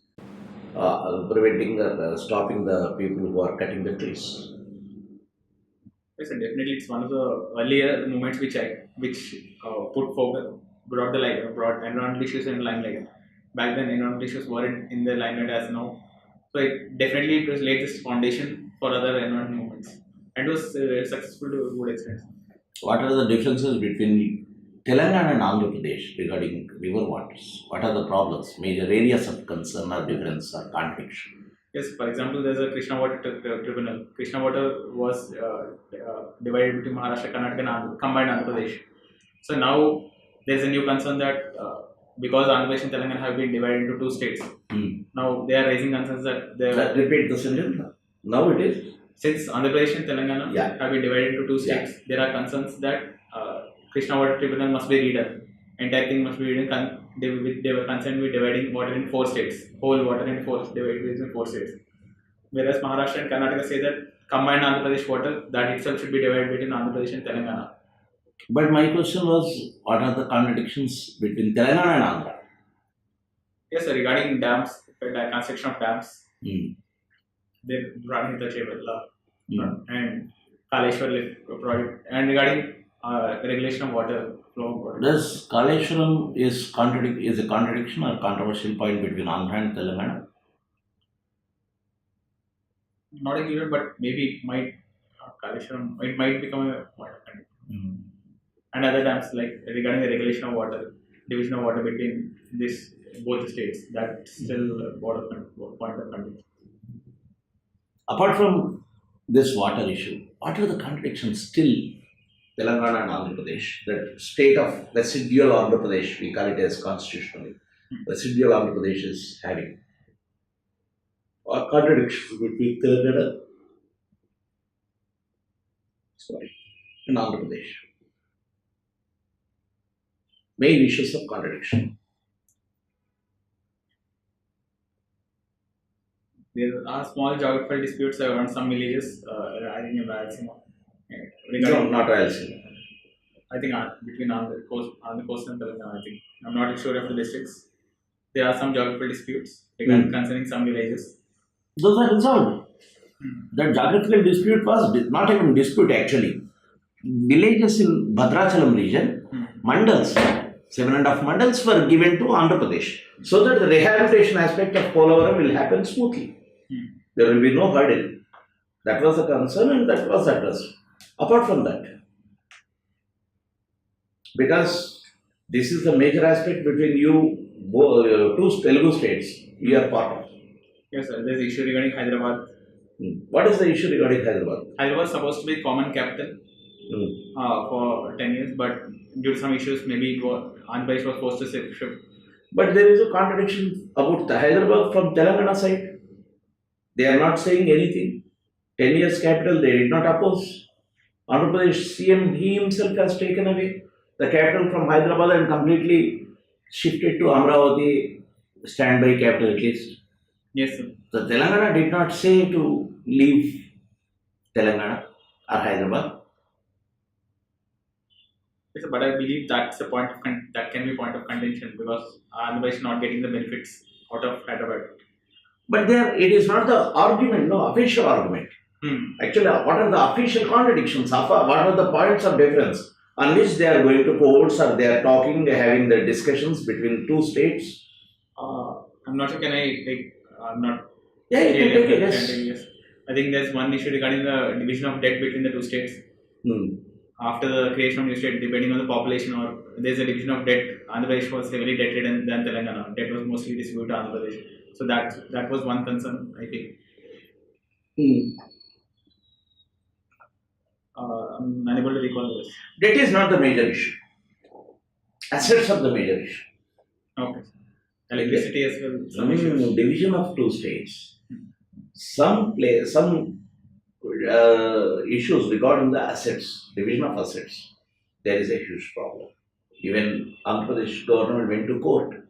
stopping the people who are cutting the trees? Yes, and definitely it's one of the earlier movements which put focus, brought environmental issues in limelight. Back then, environmental issues weren't in the limelight as now. So it was laid this foundation for other environmental movements, and it was successful to a good extent. What are the differences between Telangana and Andhra Pradesh regarding river waters? What are the problems, major areas of concern or difference or contradiction? Yes, for example, there's a Krishna Water Tribunal. Krishna Water was divided between Maharashtra, Karnataka, and combined Andhra Pradesh. So now there's a new concern that because Andhra Pradesh and Telangana have been divided into two states, now they are raising concerns that repeat the sentence. Now it is. Since Andhra Pradesh and Telangana have been divided into two states, there are concerns that Krishna Water Tribunal must be redone. Entire thing must be redone. They were concerned with dividing water in 4 states, whole water in 4 states. Whereas Maharashtra and Karnataka say that combined Andhra Pradesh water, that itself should be divided between Andhra Pradesh and Telangana. But my question was, what are the contradictions between Telangana and Andhra? Yes, sir, regarding dams, construction of dams, they're running the Chevella and Kaleshwar project, and regarding regulation of water flow. Does Kaleshwaram is a contradiction or controversial point between Andhra and Telangana? Not included, but maybe it might Kaleshwaram. It might become a water condition. And other dams like regarding the regulation of water, division of water between both states. That's still a point of contention. Apart from this water issue, what are the contradictions still? Telangana and Andhra Pradesh, that state of residual Andhra Pradesh, we call it as constitutionally, residual Andhra Pradesh is having. What contradictions between Telangana and Andhra Pradesh? Main issues of contradiction. There are small geographical disputes around some villages, I think in Rayalaseema. No, not Rayalaseema. I think between on the coast and Telangana, I think. I'm not sure of the districts. There are some geographical disputes concerning some villages. Those are resolved. That geographical dispute was not even dispute actually. Villages in Bhadrachalam region, mandals, 7.5 mandals were given to Andhra Pradesh, so that the rehabilitation aspect of Polavaram will happen smoothly. There will be no hurdle. That was a concern and that was addressed. Apart from that, because this is the major aspect between you, two Telugu states, you are part of. Yes, sir. There's issue regarding Hyderabad. What is the issue regarding Hyderabad? Hyderabad was supposed to be common capital for 10 years, but due to some issues, maybe Andhra Pradesh was forced to shift. But there is a contradiction about the Hyderabad from Telangana side. They are not saying anything. 10 years capital, they did not oppose. Andhra Pradesh CM, he himself has taken away the capital from Hyderabad and completely shifted to Amravati, standby capital at least. Yes, sir. The Telangana did not say to leave Telangana or Hyderabad. Yes, sir, but I believe that's a point of that can be point of contention because Andhra Pradesh is not getting the benefits out of Hyderabad. But there, it is not the argument, no official argument. Actually, what are the official contradictions? What are the points of difference on which they are going to courts or they are talking, having the discussions between two states? I'm not sure. Can I like? I'm not. Yeah, you can take it. Yes. I think there's one issue regarding the division of debt between the two states. After the creation of new state, depending on the population, or there's a division of debt. Andhra Pradesh was heavily debt ridden than Telangana. Debt was mostly distributed to Andhra Pradesh. So that was one concern, I think. I'm unable to recall this. Debt is not the major issue. Assets are the major issue. Okay. Electricity as well. Some issues. Division of two states. Some issues regarding the assets, division of assets. There is a huge problem. Even Andhra Pradesh government went to court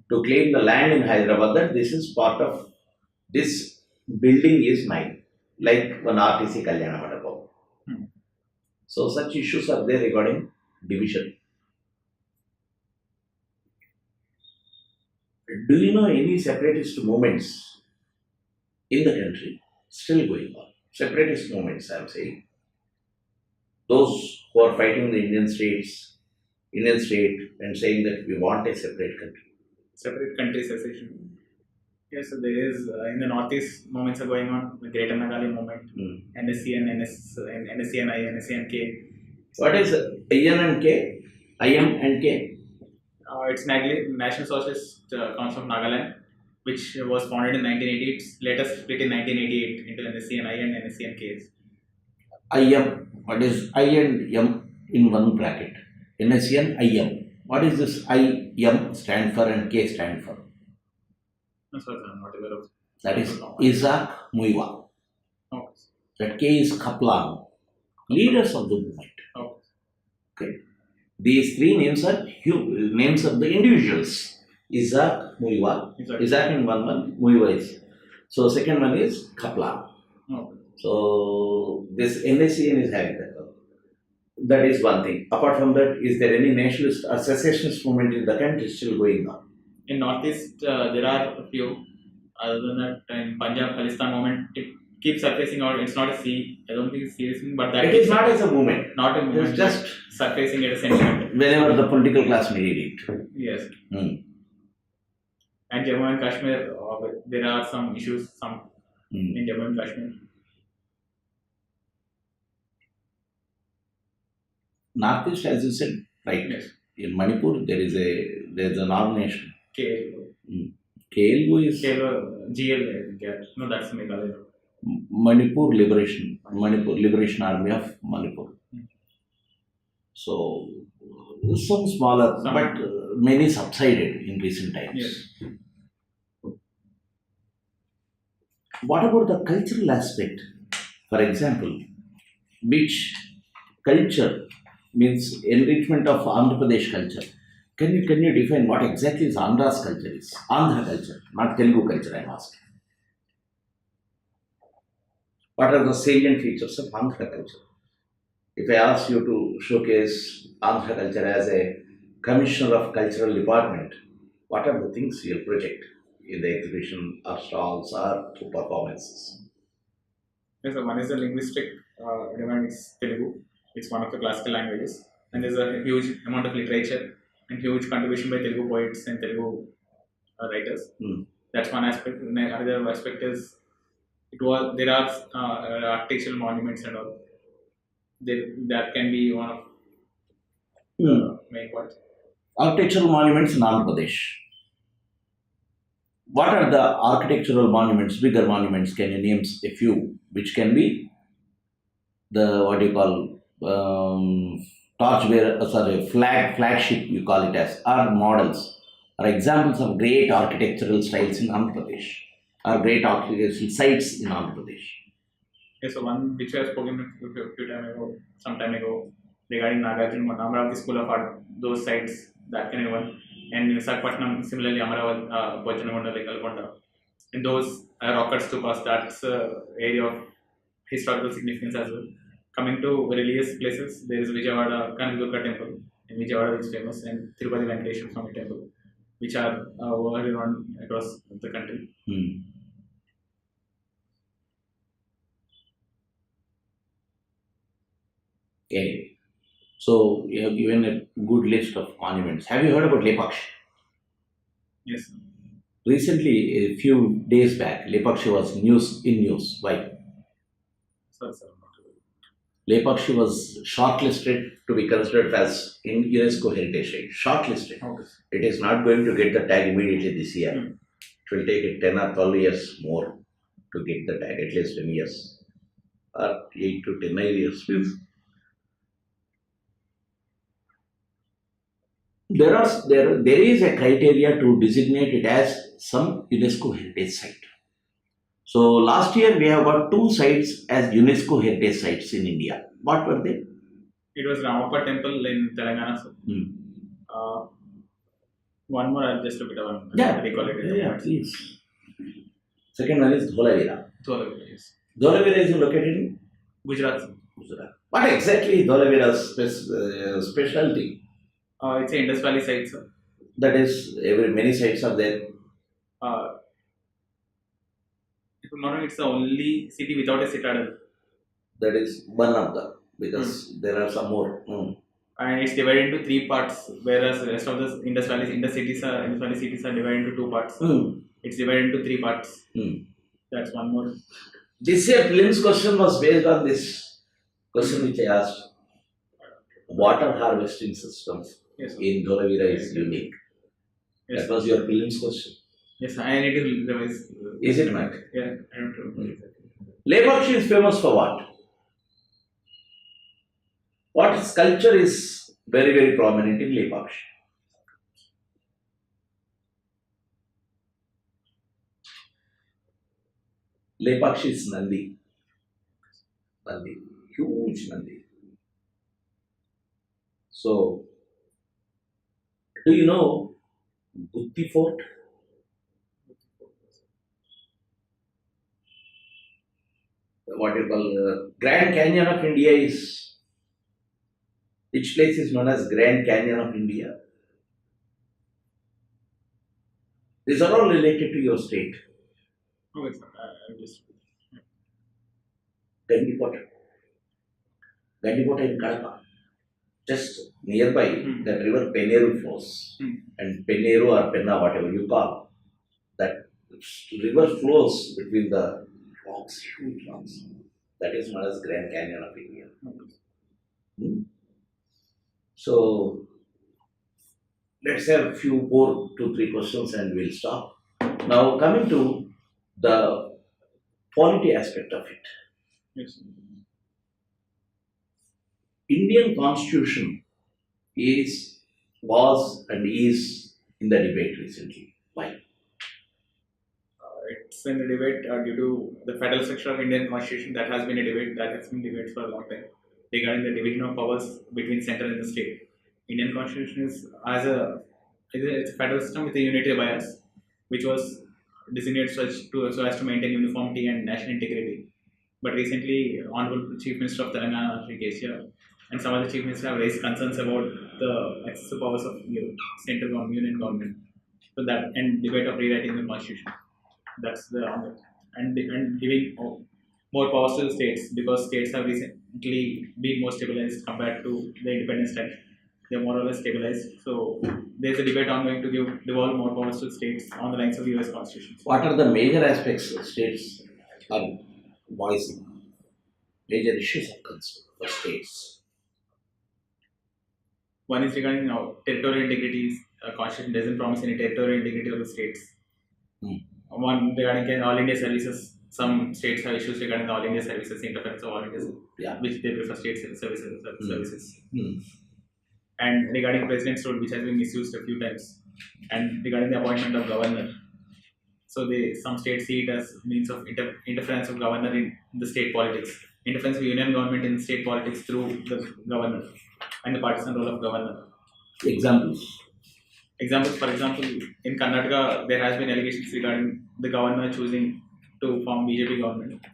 to claim the land in Hyderabad that this is part of this building is mine, like one RTC Kalyana Mandapam. So such issues are there regarding division. Do you know any separatist movements in the country still going on? Separatist movements, I am saying. Those who are fighting the Indian state and saying that we want a separate country. Separate country secession. Yes, so there is in the northeast movements are going on. The Greater Meghali movement, NSC and NSC and I, NSC and K. What is IN and K? IM and K? It's National Socialist Council of Nagaland, which was founded in 1980. It's later split in 1988 into NSC and I and NSC and K. IM. What is I and M in one bracket? NSC and IM. What is this IM stand for and K stand for? No, sorry, I'm not aware of. That is Isaac Muiwa. Okay. That K is Kaplan, leaders of the movement. Okay. These three names are names of the individuals. Isaac Muiwa. Isaac in one, Muiwa is. So second one is Kaplan. Okay. So this NACN is having that. That is one thing. Apart from that, is there any nationalist or secessionist movement in the country still going on? In Northeast, there are a few. Other than that, in Punjab, Khalistan movement, it keeps surfacing out. It's not a C. I don't think it's serious, but that it is not as a movement. Not a movement. It's just surfacing at a sentiment. Whenever the political class needed it. Yes. And Jammu and Kashmir, there are some issues. In Jammu and Kashmir. Northeast, as you said, right? Yes. In Manipur, there is a nomination. KLU. KLU is GL. No, that's Meghalaya. Manipur Liberation Army of Manipur. So some smaller, but many subsided in recent times. Yes. What about the cultural aspect? For example, which culture means enrichment of Andhra Pradesh culture? Can you define what exactly is Andhra's culture is? Andhra culture, not Telugu culture, I am asking. What are the salient features of Andhra culture? If I ask you to showcase Andhra culture as a commissioner of cultural department, what are the things you'll project in the exhibition or stalls or through performances? Yes, so one is the linguistic domain is Telugu. It's one of the classical languages, and there's a huge amount of literature and huge contribution by Telugu poets and Telugu writers. That's one aspect. Another aspect is there are architectural monuments and all. That can be one of the main points. Architectural monuments in Andhra Pradesh. what are the architectural monuments, bigger monuments? Can you name a few, which can be the what you call torchbearer, sorry, flagship you call it as, are models, are examples of great architectural styles in Andhra Pradesh, or great architectural sites in Andhra Pradesh. Okay, so one which I have spoken a few time ago, some time ago, regarding Nagarjuna, Amravati School of Art, those sites, that kind of one, and Visakhapatnam, similarly Amaravati, Bojanagonda, Kalkonda, and those rock cut stupas, that's area of historical significance as well. Coming to religious places, there is Vijayawada Kanagurka temple in Vijayawada, which is famous, and Tirupati Venkateshwara Swami temple, which are over around across the country. Okay. So you have given a good list of monuments. Have you heard about Lepakshi? Yes. Recently, a few days back, Lepakshi was in news. Why? Sorry, sir. Lepakshi was shortlisted to be considered as in UNESCO heritage site. Shortlisted. Okay. It is not going to get the tag immediately this year. It will take it 10 or 12 years more to get the tag, at least 10 years or 8 to 10 years. There is a criteria to designate it as some UNESCO heritage site. So last year we have got 2 sites as UNESCO heritage sites in India. What were they? It was Ramappa temple in Telangana, sir. One more, I'll just look at one. Yeah, Recall it. yeah, please. Second one is Dholavira. Dholavira, yes. Dholavira is located in Gujarat, sir. Gujarat. What exactly is Dholavira's specialty? It's a Indus Valley site, sir. That is, many sites are there. If I'm not wrong, it's the only city without a citadel. That is one of them, because there are some more. And it's divided into 3 parts, whereas the rest of the Indus Valley cities are divided into 2 parts. It's divided into 3 parts. That's one more. This year prelims question was based on this question which I asked. Water harvesting systems in Dholavira is unique. Yes. That was your prelims question. Yes, I need to revise. Is it not? Yeah, I don't remember. Lepakshi is famous for what? What sculpture is very, very prominent in Lepakshi? Lepakshi is Nandi. Nandi. Huge Nandi. So, do you know Gutti Fort? What you call Grand Canyon of India is, which place is known as Grand Canyon of India? These are all related to your state. Okay, sir. I'm just. Gandikota. Gandikota in Kadapa. Just nearby, that river Penneru flows. And Penneru or Penna, whatever you call, that river flows between the rocks, huge rocks. That is known as Grand Canyon of India. So, let's have a few more, 2-3 questions and we'll stop. Now, coming to the polity aspect of it. Yes. Indian Constitution was and is in the debate recently. Why? It's in the debate due to the federal section of Indian Constitution. That has been a debate for a long time regarding the division of powers between central and the state. Indian Constitution is it's a federal system with a unitary bias, which was designated so as to maintain uniformity and national integrity. But recently, Honorable Chief Minister of Telangana, KCR, and some other chief ministers have raised concerns about the excessive powers of central government, union government. So that and debate of rewriting the constitution. That's the and giving more powers to the states, because states have recently been more stabilized compared to the independence time. They're more or less stabilized. So there's a debate ongoing to devolve more powers to states on the lines of US Constitution. What are the major aspects states are voicing? Major issues of concern for states? One is regarding territorial integrity. Constitution doesn't promise any territorial integrity of the states. One regarding all India services. Some states have issues regarding the all India services, interference of all India, which they prefer state services. And regarding president's role, which has been misused a few times, and regarding the appointment of governor. So some states see it as means of interference of governor in the state politics, interference of union government in state politics through the governor, and the partisan role of governor. Examples, for example, in Karnataka, there has been allegations regarding the governor choosing to form BJP government,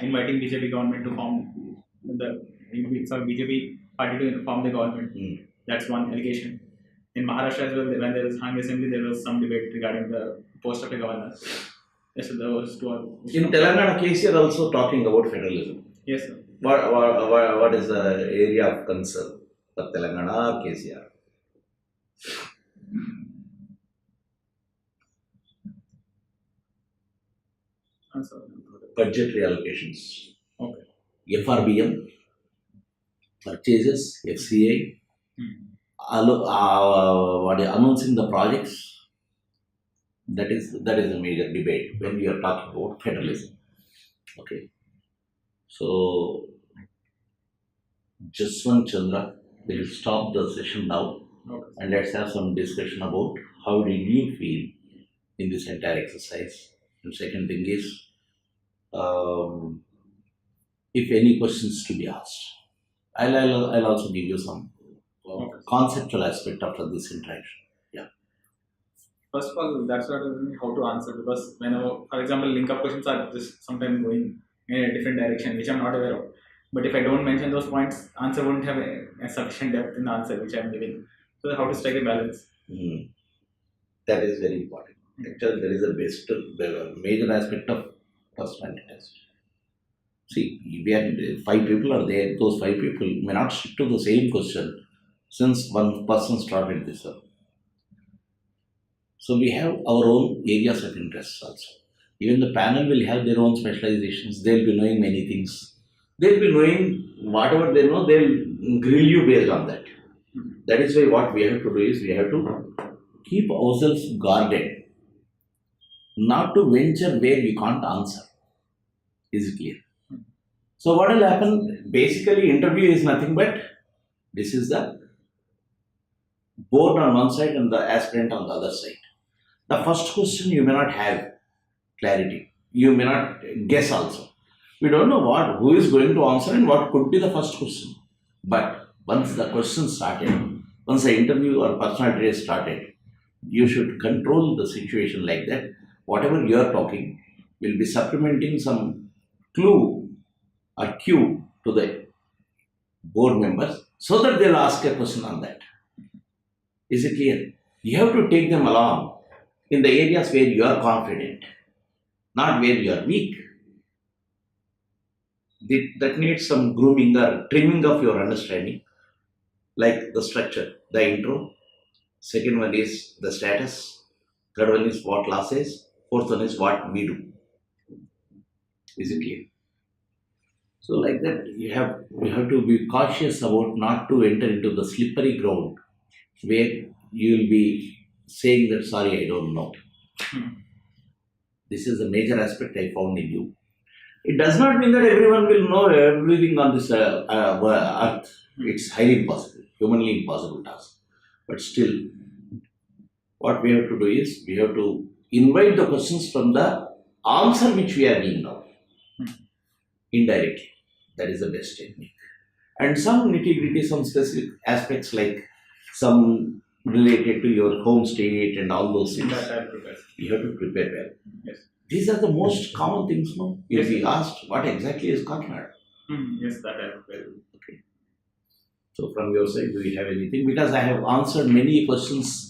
inviting BJP government to form BJP party to form the government. That's one allegation. In Maharashtra as well, when there was hung assembly, there was some debate regarding the post of a governor. Yes, so those two are. In Telangana case, you are also talking about federalism. Yes, sir. What is the area of concern for Telangana or KCR? Budget reallocations. Okay. FRBM, purchases, FCA, announcing the projects. That is a major debate when we are talking about federalism. Okay. So, Jaswanth, Chandra, we will stop the session now. Okay. And let's have some discussion about how did you feel in this entire exercise. And second thing is, if any questions to be asked, I'll also give you some conceptual aspect after this interaction. Yeah. First of all, that's what I was thinking how to answer, because whenever, for example, link-up questions are just sometimes going in a different direction, which I'm not aware of. But if I don't mention those points, answer won't have a sufficient depth in the answer which I'm giving. So how to strike a balance? That is very important. Actually, there is a major aspect of personality test. See, we are 5 people are there. Those 5 people may not stick to the same question since one person started this up. So we have our own areas of interest also. Even the panel will have their own specializations. They will be knowing many things. They will be knowing whatever they know. They will grill you based on that. That is why what we have to do is we have to keep ourselves guarded, not to venture where we can't answer. Is it clear? So what will happen? Basically, interview is nothing but this is the board on one side and the aspirant on the other side. The first question you may not have clarity. You may not guess also. We don't know who is going to answer and what could be the first question. But once the question started, once the interview or personality test started, you should control the situation like that. Whatever you are talking will be supplementing some clue or cue to the board members so that they'll ask a question on that. Is it clear? You have to take them along in the areas where you are confident, not where you are weak. That needs some grooming or trimming of your understanding, like the structure, the intro. Second one is the status. Third one is what law says. Fourth one is what we do. Is it clear? So like that, you have to be cautious about not to enter into the slippery ground where you will be saying that sorry, I don't know. This is a major aspect I found in you. It does not mean that everyone will know everything on this earth. It's highly impossible, humanly impossible task. But still, what we have to do is we have to invite the questions from the answer which we are giving now. Indirectly. That is the best technique. And some nitty-gritty, some specific aspects like some related to your home state and all those things. You have to prepare well. Yes. These are the most common things, no? You'll be asked what exactly is Qatar. Yes, that I have prepared. Okay. So from your side, do you have anything? Because I have answered many questions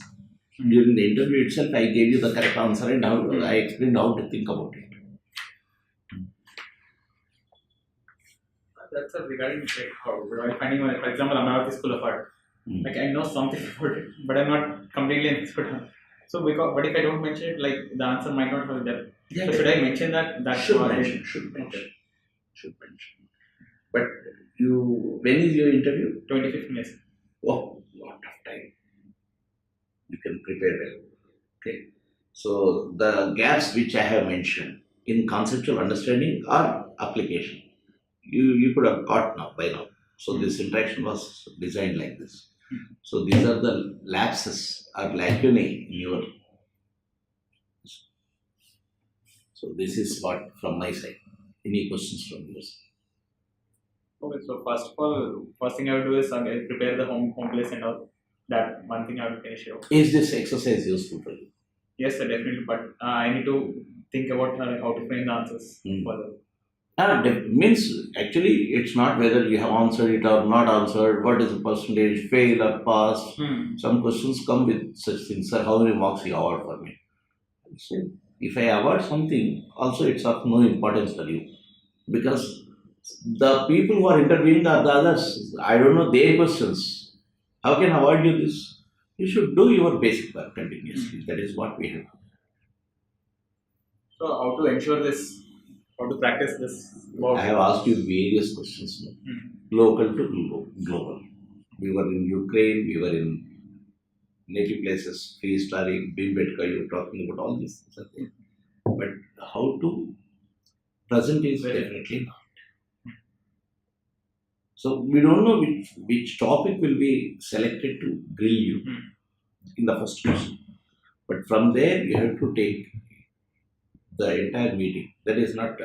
during the interview itself. I gave you the correct answer and I explained how to think about it. That's regarding like how finding, for example, Amaravati School of Art. Like I know something about it, but I'm not completely an expert. So but if I don't mention it, like the answer might not have depth. Yeah, so should I mention that? Should mention. But when is your interview? 25th May. Oh, lot of time. You can prepare well. Okay. So the gaps which I have mentioned in conceptual understanding or application, you could have got now by now. So this interaction was designed like this. So these are the lapses or lacunae in your. So this is what from my side. Any questions from yours? Okay, so first of all, first thing I will do is prepare the home place and all. That one thing I will finish it off. Is this exercise useful for you? Yes, sir, definitely. But I need to think about how to frame the answers further. Means actually it's not whether you have answered it or not answered, what is the percentage, fail or pass. Some questions come with such things, sir, how many marks you award for me? So if I award something, also it's of no importance for you. Because the people who are interviewing are the others. I don't know their questions. How can I award you this? You should do your basic work continuously. That is what we have. So how to ensure this? How to practice this? I have asked you various questions now. Local to global. We were in Ukraine, we were in native places, prehistoric, Bimbetka, you were talking about all these things. But how to present is definitely not. So we don't know which topic will be selected to grill you in the first question. But from there you have to take the entire meeting. That is not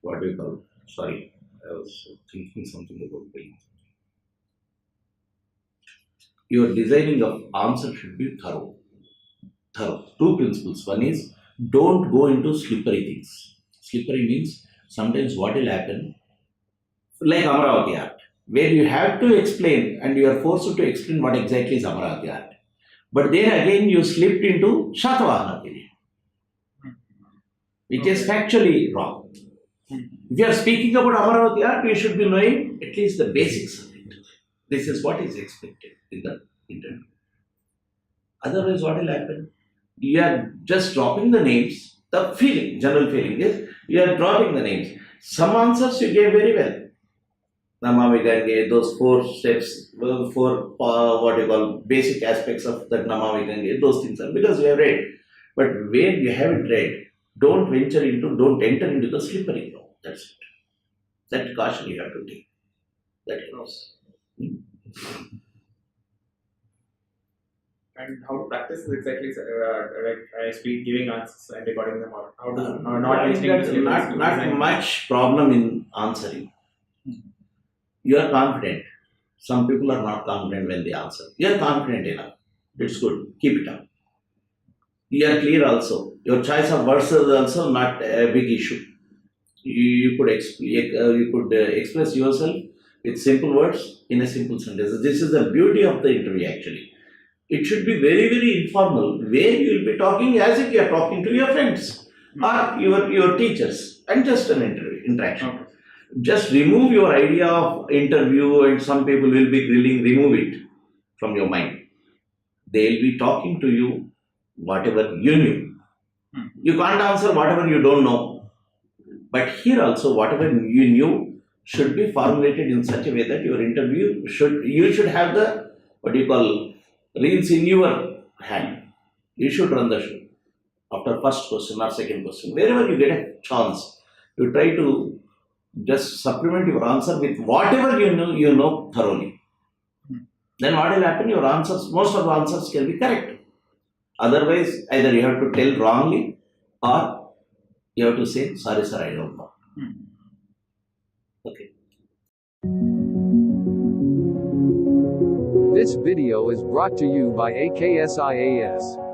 what do you call? Sorry, I was thinking something about grilling. Your designing of answer should be thorough. Two principles. One is don't go into slippery things. Slippery means sometimes what will happen, like Amaravati art, where you have to explain and you are forced to explain what exactly is Amaravati art. But there again you slipped into Shatavahana period, which is factually wrong. If you are speaking about Amaravati art, you should be knowing at least the basics of it. This is what is expected in the interview. Otherwise, what will happen? You are just dropping the names. The feeling, general feeling is you are dropping the names. Some answers you gave very well. Namami Gange, those 4 steps, 4 what you call basic aspects of that Namami Gange, those things are because you have read. But where you haven't read, don't enter into the slippery zone. That's it. That caution you have to take. That helps. And how to practice is exactly like I speak giving answers and recording them out. How to not listening to not much problem in answering. You are confident. Some people are not confident when they answer. You are confident enough. It's good. Keep it up. You are clear also. Your choice of words is also not a big issue. You could express yourself with simple words in a simple sentence. This is the beauty of the interview actually. It should be very, very informal, where you will be talking as if you are talking to your friends or your teachers, and just an interaction. Okay. Just remove your idea of interview, and some people will be grilling, remove it from your mind. They will be talking to you whatever you knew. You can't answer whatever you don't know. But here also, whatever you knew should be formulated in such a way that your interview you should have the, what you call, reins in your hand. You should run the show. After first question or second question, wherever you get a chance, you try to just supplement your answer with whatever you know thoroughly. Then what will happen? Your answers, most of the answers can be correct. Otherwise, either you have to tell wrongly or you have to say, sorry sir, I don't know. Okay. This video is brought to you by AKS IAS.